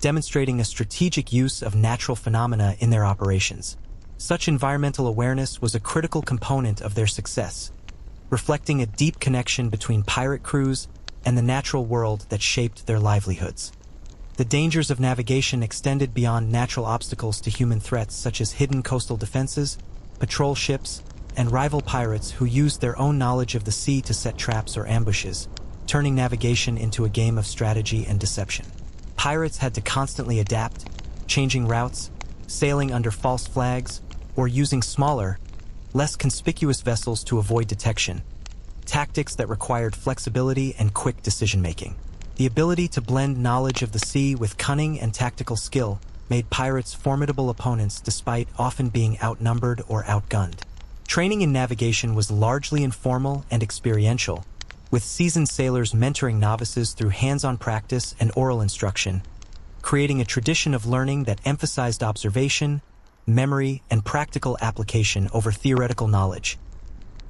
demonstrating a strategic use of natural phenomena in their operations. Such environmental awareness was a critical component of their success, reflecting a deep connection between pirate crews and the natural world that shaped their livelihoods. The dangers of navigation extended beyond natural obstacles to human threats such as hidden coastal defenses, patrol ships, and rival pirates who used their own knowledge of the sea to set traps or ambushes, turning navigation into a game of strategy and deception. Pirates had to constantly adapt, changing routes, sailing under false flags, or using smaller, less conspicuous vessels to avoid detection, tactics that required flexibility and quick decision-making. The ability to blend knowledge of the sea with cunning and tactical skill made pirates formidable opponents despite often being outnumbered or outgunned. Training in navigation was largely informal and experiential, with seasoned sailors mentoring novices through hands-on practice and oral instruction, creating a tradition of learning that emphasized observation, memory, and practical application over theoretical knowledge.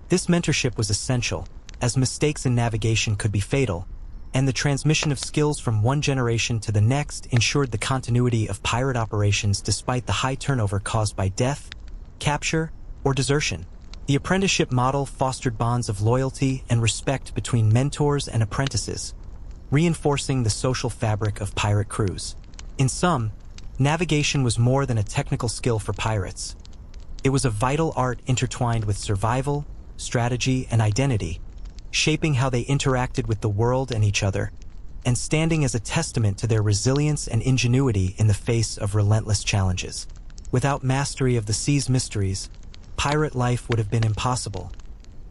This mentorship was essential, as mistakes in navigation could be fatal, and the transmission of skills from one generation to the next ensured the continuity of pirate operations despite the high turnover caused by death, capture, or desertion. The apprenticeship model fostered bonds of loyalty and respect between mentors and apprentices, reinforcing the social fabric of pirate crews. In sum, navigation was more than a technical skill for pirates. It was a vital art intertwined with survival, strategy, and identity, shaping how they interacted with the world and each other, and standing as a testament to their resilience and ingenuity in the face of relentless challenges. Without mastery of the sea's mysteries, pirate life would have been impossible.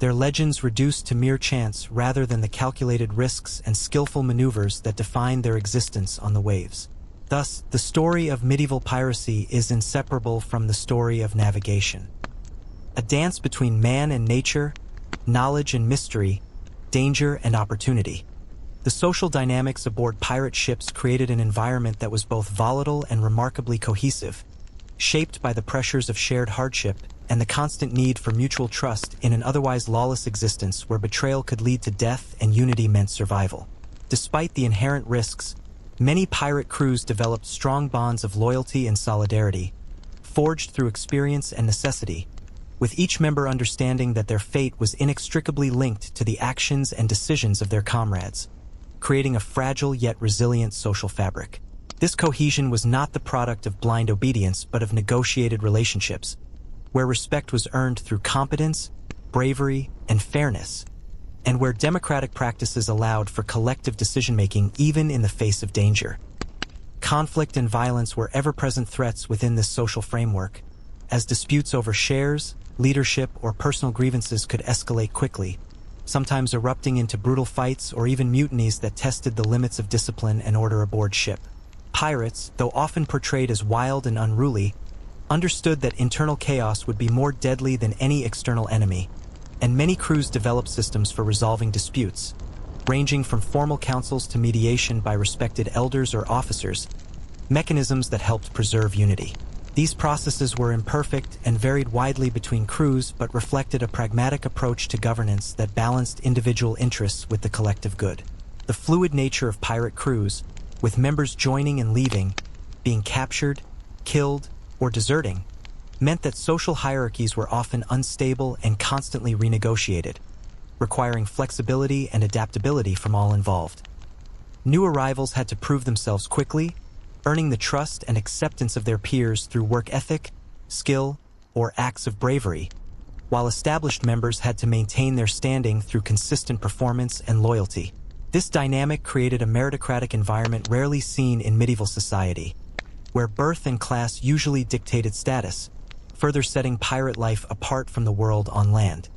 their legends reduced to mere chance rather than the calculated risks and skillful maneuvers that define their existence on the waves. Thus, the story of medieval piracy is inseparable from the story of navigation. A dance between man and nature, knowledge and mystery, danger and opportunity. The social dynamics aboard pirate ships created an environment that was both volatile and remarkably cohesive, shaped by the pressures of shared hardship and the constant need for mutual trust in an otherwise lawless existence where betrayal could lead to death and unity meant survival. Despite the inherent risks, many pirate crews developed strong bonds of loyalty and solidarity, forged through experience and necessity, with each member understanding that their fate was inextricably linked to the actions and decisions of their comrades, creating a fragile yet resilient social fabric. This cohesion was not the product of blind obedience but of negotiated relationships, where respect was earned through competence, bravery, and fairness, and where democratic practices allowed for collective decision-making even in the face of danger. Conflict and violence were ever-present threats within this social framework, as disputes over shares, leadership, or personal grievances could escalate quickly, sometimes erupting into brutal fights or even mutinies that tested the limits of discipline and order aboard ship. Pirates, though often portrayed as wild and unruly, understood that internal chaos would be more deadly than any external enemy, and many crews developed systems for resolving disputes, ranging from formal councils to mediation by respected elders or officers, mechanisms that helped preserve unity. These processes were imperfect and varied widely between crews but reflected a pragmatic approach to governance that balanced individual interests with the collective good. The fluid nature of pirate crews, with members joining and leaving, being captured, killed, or deserting, meant that social hierarchies were often unstable and constantly renegotiated, requiring flexibility and adaptability from all involved. New arrivals had to prove themselves quickly, earning the trust and acceptance of their peers through work ethic, skill, or acts of bravery, while established members had to maintain their standing through consistent performance and loyalty. This dynamic created a meritocratic environment rarely seen in medieval society, where birth and class usually dictated status, further setting pirate life apart from the world on land.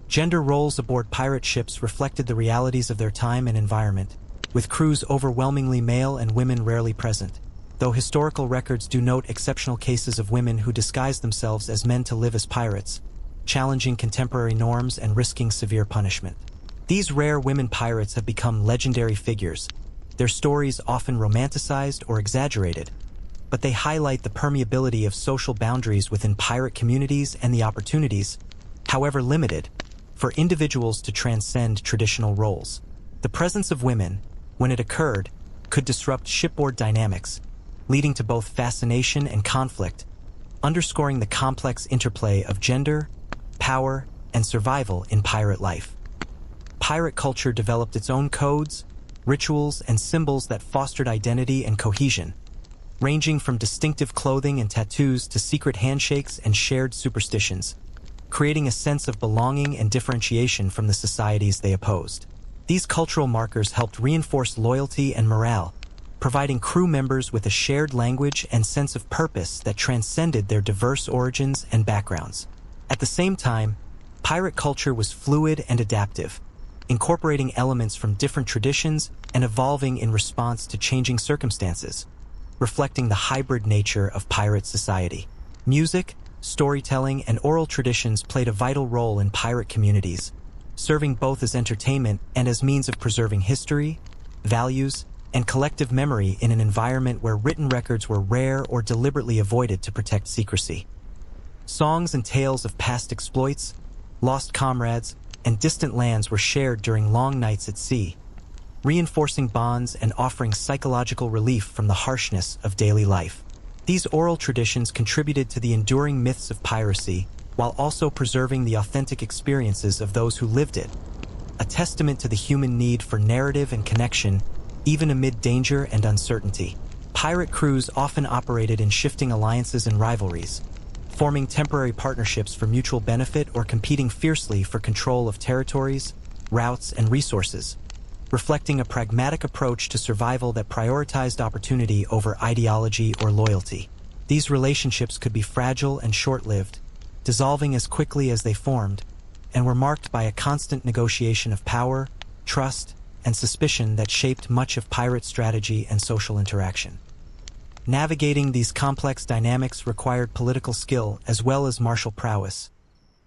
Gender roles aboard pirate ships reflected the realities of their time and environment, with crews overwhelmingly male and women rarely present, though historical records do note exceptional cases of women who disguised themselves as men to live as pirates, challenging contemporary norms and risking severe punishment. These rare women pirates have become legendary figures, their stories often romanticized or exaggerated, but they highlight the permeability of social boundaries within pirate communities and the opportunities, however limited, for individuals to transcend traditional roles. The presence of women, when it occurred, could disrupt shipboard dynamics, leading to both fascination and conflict, underscoring the complex interplay of gender, power, and survival in pirate life. Pirate culture developed its own codes, rituals, and symbols that fostered identity and cohesion, ranging from distinctive clothing and tattoos to secret handshakes and shared superstitions, creating a sense of belonging and differentiation from the societies they opposed. These cultural markers helped reinforce loyalty and morale, providing crew members with a shared language and sense of purpose that transcended their diverse origins and backgrounds. At the same time, pirate culture was fluid and adaptive, incorporating elements from different traditions and evolving in response to changing circumstances, reflecting the hybrid nature of pirate society. Music, storytelling, and oral traditions played a vital role in pirate communities, serving both as entertainment and as means of preserving history, values, and collective memory in an environment where written records were rare or deliberately avoided to protect secrecy. Songs and tales of past exploits, lost comrades, and distant lands were shared during long nights at sea, reinforcing bonds and offering psychological relief from the harshness of daily life. These oral traditions contributed to the enduring myths of piracy, while also preserving the authentic experiences of those who lived it, a testament to the human need for narrative and connection, even amid danger and uncertainty. Pirate crews often operated in shifting alliances and rivalries, forming temporary partnerships for mutual benefit or competing fiercely for control of territories, routes, and resources, reflecting a pragmatic approach to survival that prioritized opportunity over ideology or loyalty. These relationships could be fragile and short-lived, dissolving as quickly as they formed, and were marked by a constant negotiation of power, trust, and suspicion that shaped much of pirate strategy and social interaction. Navigating these complex dynamics required political skill as well as martial prowess,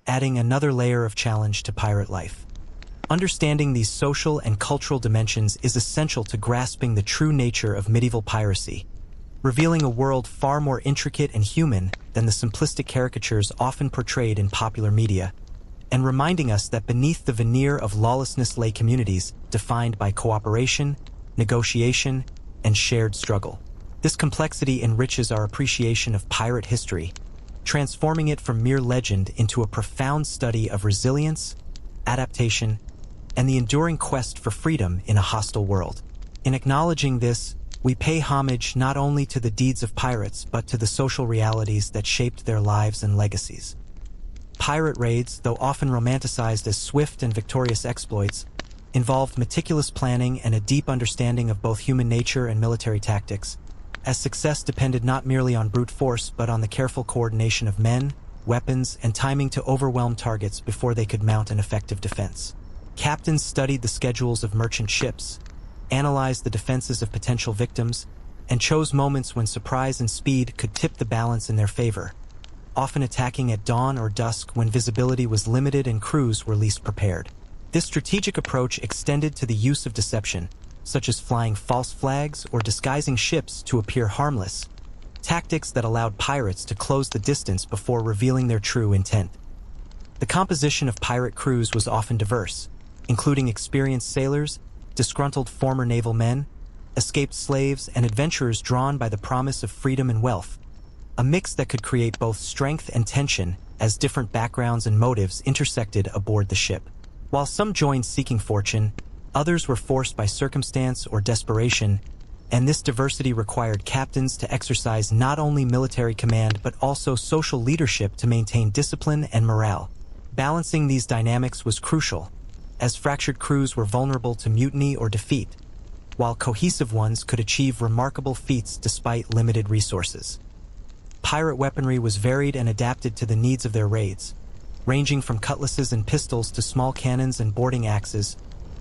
adding another layer of challenge to pirate life. Understanding these social and cultural dimensions is essential to grasping the true nature of medieval piracy, revealing a world far more intricate and human than the simplistic caricatures often portrayed in popular media, and reminding us that beneath the veneer of lawlessness lay communities defined by cooperation, negotiation, and shared struggle. This complexity enriches our appreciation of pirate history, transforming it from mere legend into a profound study of resilience, adaptation, and the enduring quest for freedom in a hostile world. In acknowledging this, we pay homage not only to the deeds of pirates but to the social realities that shaped their lives and legacies. Pirate raids, though often romanticized as swift and victorious exploits, involved meticulous planning and a deep understanding of both human nature and military tactics, as success depended not merely on brute force but on the careful coordination of men, weapons, and timing to overwhelm targets before they could mount an effective defense. Captains studied the schedules of merchant ships, analyzed the defenses of potential victims, and chose moments when surprise and speed could tip the balance in their favor, often attacking at dawn or dusk when visibility was limited and crews were least prepared. This strategic approach extended to the use of deception, such as flying false flags or disguising ships to appear harmless, tactics that allowed pirates to close the distance before revealing their true intent. The composition of pirate crews was often diverse, including experienced sailors, disgruntled former naval men, escaped slaves, and adventurers drawn by the promise of freedom and wealth, a mix that could create both strength and tension as different backgrounds and motives intersected aboard the ship. While some joined seeking fortune, others were forced by circumstance or desperation, and this diversity required captains to exercise not only military command but also social leadership to maintain discipline and morale. Balancing these dynamics was crucial, as fractured crews were vulnerable to mutiny or defeat, while cohesive ones could achieve remarkable feats despite limited resources. Pirate weaponry was varied and adapted to the needs of their raids, ranging from cutlasses and pistols to small cannons and boarding axes,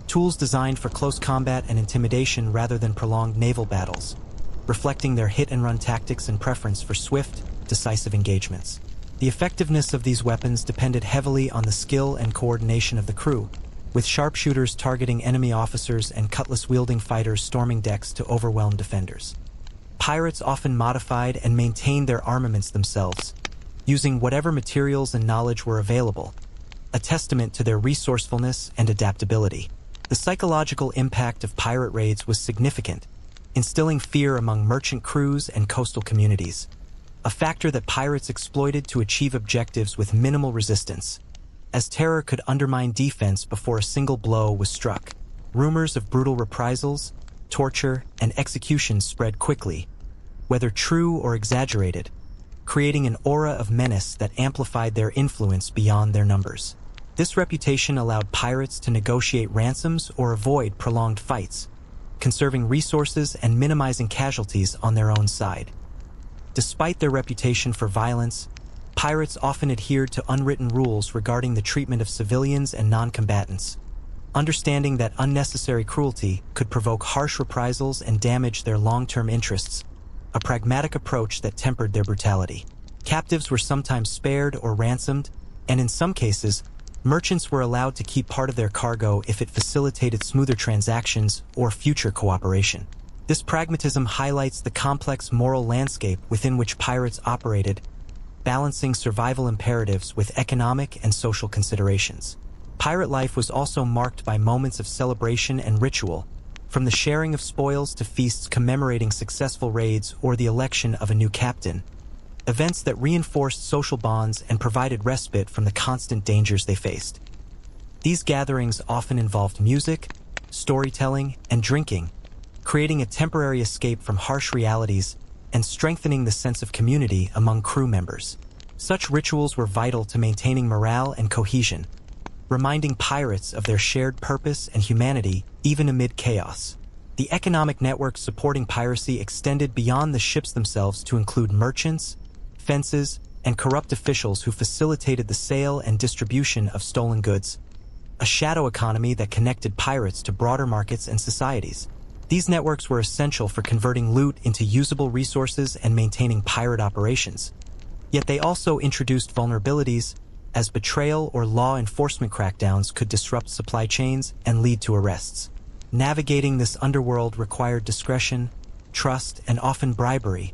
tools designed for close combat and intimidation rather than prolonged naval battles, reflecting their hit-and-run tactics and preference for swift, decisive engagements. The effectiveness of these weapons depended heavily on the skill and coordination of the crew, with sharpshooters targeting enemy officers and cutlass-wielding fighters storming decks to overwhelm defenders. Pirates often modified and maintained their armaments themselves, using whatever materials and knowledge were available, a testament to their resourcefulness and adaptability. The psychological impact of pirate raids was significant, instilling fear among merchant crews and coastal communities, a factor that pirates exploited to achieve objectives with minimal resistance, as terror could undermine defense before a single blow was struck. Rumors of brutal reprisals, torture, and executions spread quickly, whether true or exaggerated, creating an aura of menace that amplified their influence beyond their numbers. This reputation allowed pirates to negotiate ransoms or avoid prolonged fights, conserving resources and minimizing casualties on their own side. Despite their reputation for violence, pirates often adhered to unwritten rules regarding the treatment of civilians and non-combatants, understanding that unnecessary cruelty could provoke harsh reprisals and damage their long-term interests, a pragmatic approach that tempered their brutality. Captives were sometimes spared or ransomed, and in some cases, merchants were allowed to keep part of their cargo if it facilitated smoother transactions or future cooperation. This pragmatism highlights the complex moral landscape within which pirates operated, balancing survival imperatives with economic and social considerations. Pirate life was also marked by moments of celebration and ritual, from the sharing of spoils to feasts commemorating successful raids or the election of a new captain, events that reinforced social bonds and provided respite from the constant dangers they faced. These gatherings often involved music, storytelling, and drinking, creating a temporary escape from harsh realities and strengthening the sense of community among crew members. Such rituals were vital to maintaining morale and cohesion, reminding pirates of their shared purpose and humanity even amid chaos. The economic network supporting piracy extended beyond the ships themselves to include merchants, fences, and corrupt officials who facilitated the sale and distribution of stolen goods. A shadow economy that connected pirates to broader markets and societies. These networks were essential for converting loot into usable resources and maintaining pirate operations. Yet they also introduced vulnerabilities, as betrayal or law enforcement crackdowns could disrupt supply chains and lead to arrests. Navigating this underworld required discretion, trust, and often bribery,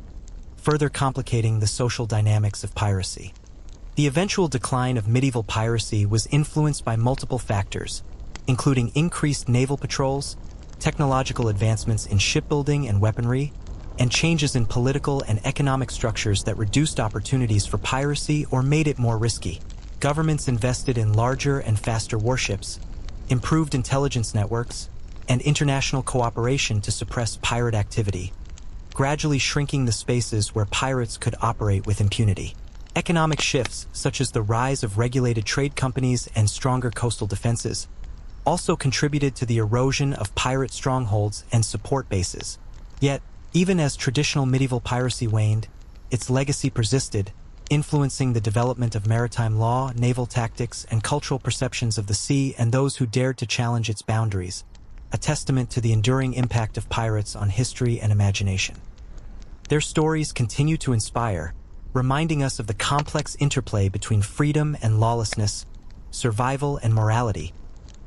further complicating the social dynamics of piracy. The eventual decline of medieval piracy was influenced by multiple factors, including increased naval patrols, technological advancements in shipbuilding and weaponry, and changes in political and economic structures that reduced opportunities for piracy or made it more risky. Governments invested in larger and faster warships, improved intelligence networks, and international cooperation to suppress pirate activity, gradually shrinking the spaces where pirates could operate with impunity. Economic shifts, such as the rise of regulated trade companies and stronger coastal defenses, also contributed to the erosion of pirate strongholds and support bases. Yet, even as traditional medieval piracy waned, its legacy persisted, influencing the development of maritime law, naval tactics, and cultural perceptions of the sea and those who dared to challenge its boundaries, a testament to the enduring impact of pirates on history and imagination. Their stories continue to inspire, reminding us of the complex interplay between freedom and lawlessness, survival and morality,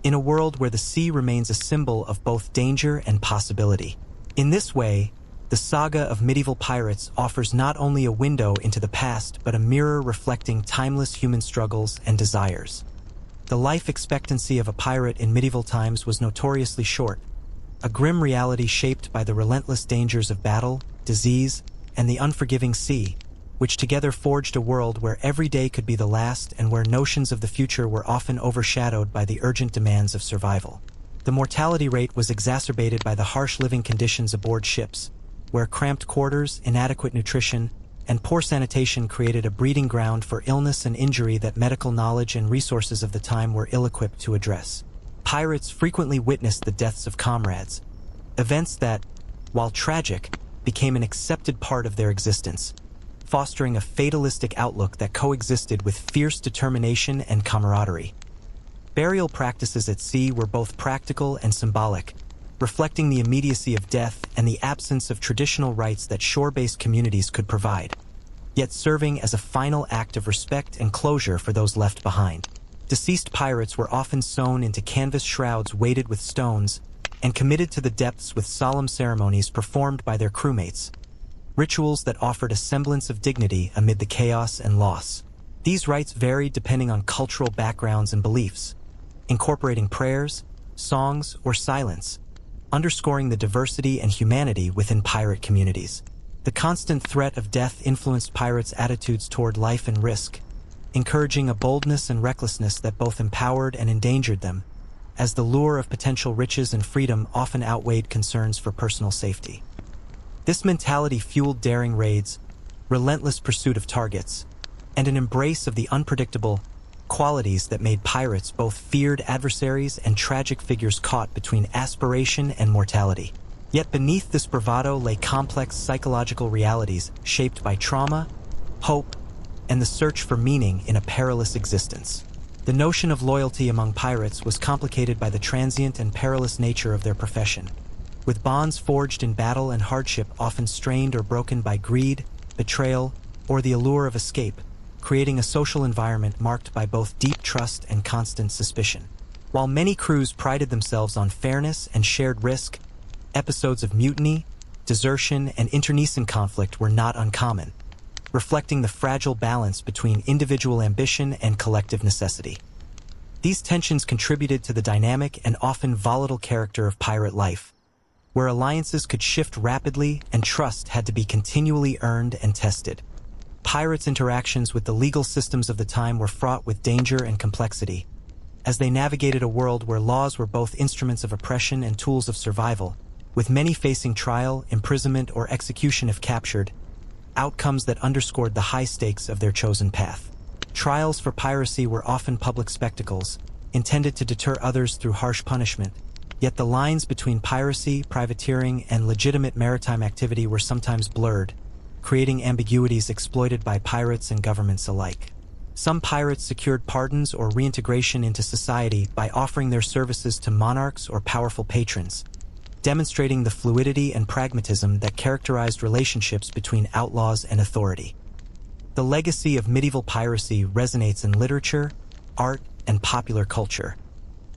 in a world where the sea remains a symbol of both danger and possibility. In this way, the saga of medieval pirates offers not only a window into the past but a mirror reflecting timeless human struggles and desires. The life expectancy of a pirate in medieval times was notoriously short, a grim reality shaped by the relentless dangers of battle, disease, and the unforgiving sea, which together forged a world where every day could be the last and where notions of the future were often overshadowed by the urgent demands of survival. The mortality rate was exacerbated by the harsh living conditions aboard ships, where cramped quarters, inadequate nutrition, and poor sanitation created a breeding ground for illness and injury that medical knowledge and resources of the time were ill-equipped to address. Pirates frequently witnessed the deaths of comrades, events that, while tragic, became an accepted part of their existence, fostering a fatalistic outlook that coexisted with fierce determination and camaraderie. Burial practices at sea were both practical and symbolic, reflecting the immediacy of death and the absence of traditional rites that shore-based communities could provide, yet serving as a final act of respect and closure for those left behind. Deceased pirates were often sewn into canvas shrouds weighted with stones and committed to the depths with solemn ceremonies performed by their crewmates, rituals that offered a semblance of dignity amid the chaos and loss. These rites varied depending on cultural backgrounds and beliefs, incorporating prayers, songs, or silence, underscoring the diversity and humanity within pirate communities. The constant threat of death influenced pirates' attitudes toward life and risk, encouraging a boldness and recklessness that both empowered and endangered them, as the lure of potential riches and freedom often outweighed concerns for personal safety. This mentality fueled daring raids, relentless pursuit of targets, and an embrace of the unpredictable, qualities that made pirates both feared adversaries and tragic figures caught between aspiration and mortality. Yet beneath this bravado lay complex psychological realities shaped by trauma, hope, and the search for meaning in a perilous existence. The notion of loyalty among pirates was complicated by the transient and perilous nature of their profession, with bonds forged in battle and hardship often strained or broken by greed, betrayal, or the allure of escape, creating a social environment marked by both deep trust and constant suspicion. While many crews prided themselves on fairness and shared risk, episodes of mutiny, desertion, and internecine conflict were not uncommon, reflecting the fragile balance between individual ambition and collective necessity. These tensions contributed to the dynamic and often volatile character of pirate life, where alliances could shift rapidly and trust had to be continually earned and tested. Pirates' interactions with the legal systems of the time were fraught with danger and complexity, as they navigated a world where laws were both instruments of oppression and tools of survival, with many facing trial, imprisonment, or execution if captured, outcomes that underscored the high stakes of their chosen path. Trials for piracy were often public spectacles, intended to deter others through harsh punishment, yet the lines between piracy, privateering, and legitimate maritime activity were sometimes blurred, creating ambiguities exploited by pirates and governments alike. Some pirates secured pardons or reintegration into society by offering their services to monarchs or powerful patrons, demonstrating the fluidity and pragmatism that characterized relationships between outlaws and authority. The legacy of medieval piracy resonates in literature, art, and popular culture,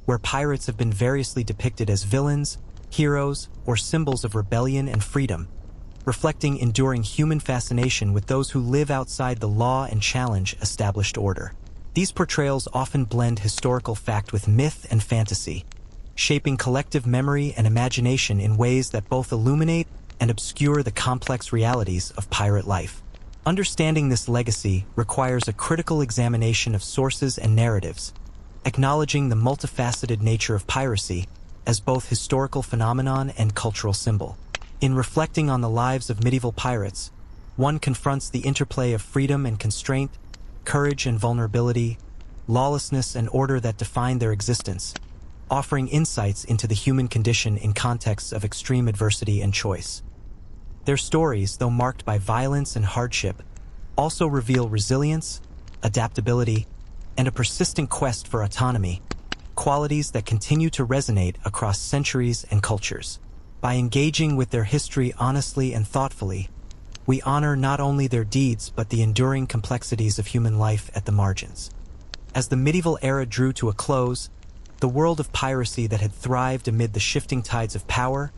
where pirates have been variously depicted as villains, heroes, or symbols of rebellion and freedom, reflecting enduring human fascination with those who live outside the law and challenge established order. These portrayals often blend historical fact with myth and fantasy, shaping collective memory and imagination in ways that both illuminate and obscure the complex realities of pirate life. Understanding this legacy requires a critical examination of sources and narratives, acknowledging the multifaceted nature of piracy as both historical phenomenon and cultural symbol. In reflecting on the lives of medieval pirates, one confronts the interplay of freedom and constraint, courage and vulnerability, lawlessness and order that define their existence, offering insights into the human condition in contexts of extreme adversity and choice. Their stories, though marked by violence and hardship, also reveal resilience, adaptability, and a persistent quest for autonomy, qualities that continue to resonate across centuries and cultures. By engaging with their history honestly and thoughtfully, we honor not only their deeds but the enduring complexities of human life at the margins. As the medieval era drew to a close, the world of piracy that had thrived amid the shifting tides of power,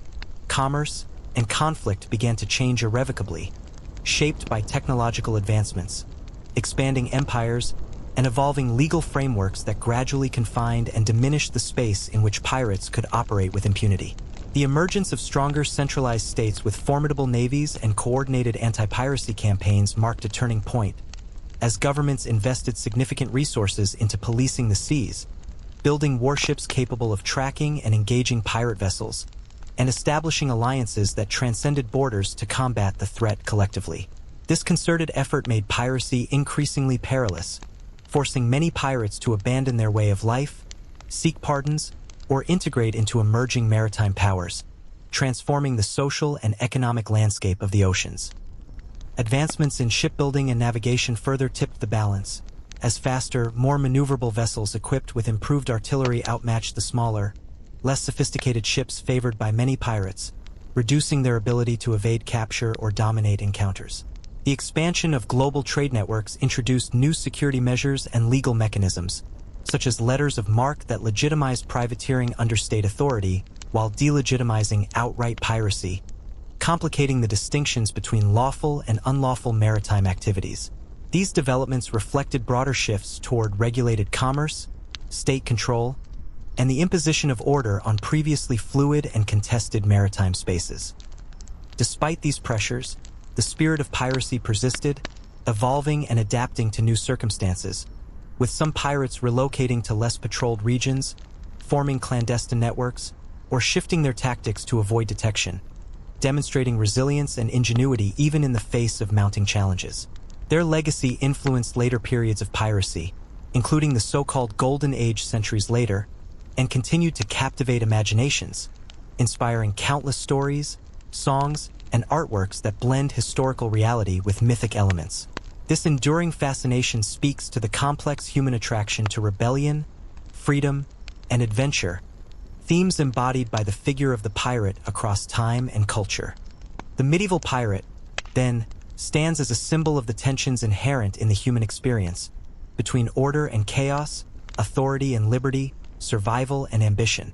commerce, and conflict began to change irrevocably, shaped by technological advancements, expanding empires, and evolving legal frameworks that gradually confined and diminished the space in which pirates could operate with impunity. The emergence of stronger centralized states with formidable navies and coordinated anti-piracy campaigns marked a turning point, as governments invested significant resources into policing the seas, building warships capable of tracking and engaging pirate vessels, and establishing alliances that transcended borders to combat the threat collectively. This concerted effort made piracy increasingly perilous, forcing many pirates to abandon their way of life, seek pardons, or integrate into emerging maritime powers, transforming the social and economic landscape of the oceans. Advancements in shipbuilding and navigation further tipped the balance, as faster, more maneuverable vessels equipped with improved artillery outmatched the smaller, less sophisticated ships favored by many pirates, reducing their ability to evade capture or dominate encounters. The expansion of global trade networks introduced new security measures and legal mechanisms, such as letters of marque that legitimized privateering under state authority while delegitimizing outright piracy, complicating the distinctions between lawful and unlawful maritime activities. These developments reflected broader shifts toward regulated commerce, state control, and the imposition of order on previously fluid and contested maritime spaces. Despite these pressures, the spirit of piracy persisted, evolving and adapting to new circumstances, with some pirates relocating to less patrolled regions, forming clandestine networks, or shifting their tactics to avoid detection, demonstrating resilience and ingenuity even in the face of mounting challenges. Their legacy influenced later periods of piracy, including the so-called Golden Age centuries later, and continued to captivate imaginations, inspiring countless stories, songs, and artworks that blend historical reality with mythic elements. This enduring fascination speaks to the complex human attraction to rebellion, freedom, and adventure, themes embodied by the figure of the pirate across time and culture. The medieval pirate, then, stands as a symbol of the tensions inherent in the human experience, between order and chaos, authority and liberty, survival and ambition.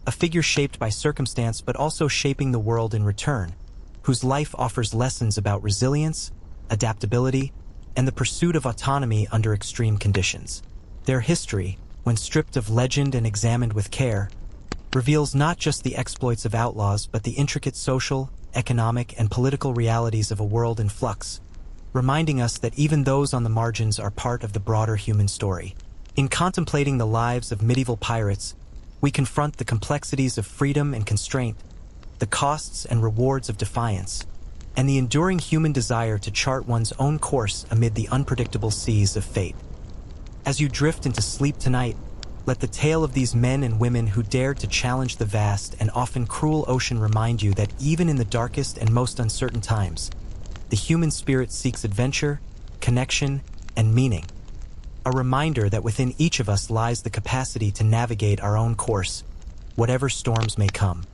A figure shaped by circumstance but also shaping the world in return, whose life offers lessons about resilience, adaptability, and the pursuit of autonomy under extreme conditions. Their history, when stripped of legend and examined with care, reveals not just the exploits of outlaws but the intricate social, economic, and political realities of a world in flux, reminding us that even those on the margins are part of the broader human story. In contemplating the lives of medieval pirates, we confront the complexities of freedom and constraint, the costs and rewards of defiance, and the enduring human desire to chart one's own course amid the unpredictable seas of fate. As you drift into sleep tonight, let the tale of these men and women who dared to challenge the vast and often cruel ocean remind you that even in the darkest and most uncertain times, the human spirit seeks adventure, connection, and meaning. A reminder that within each of us lies the capacity to navigate our own course, whatever storms may come.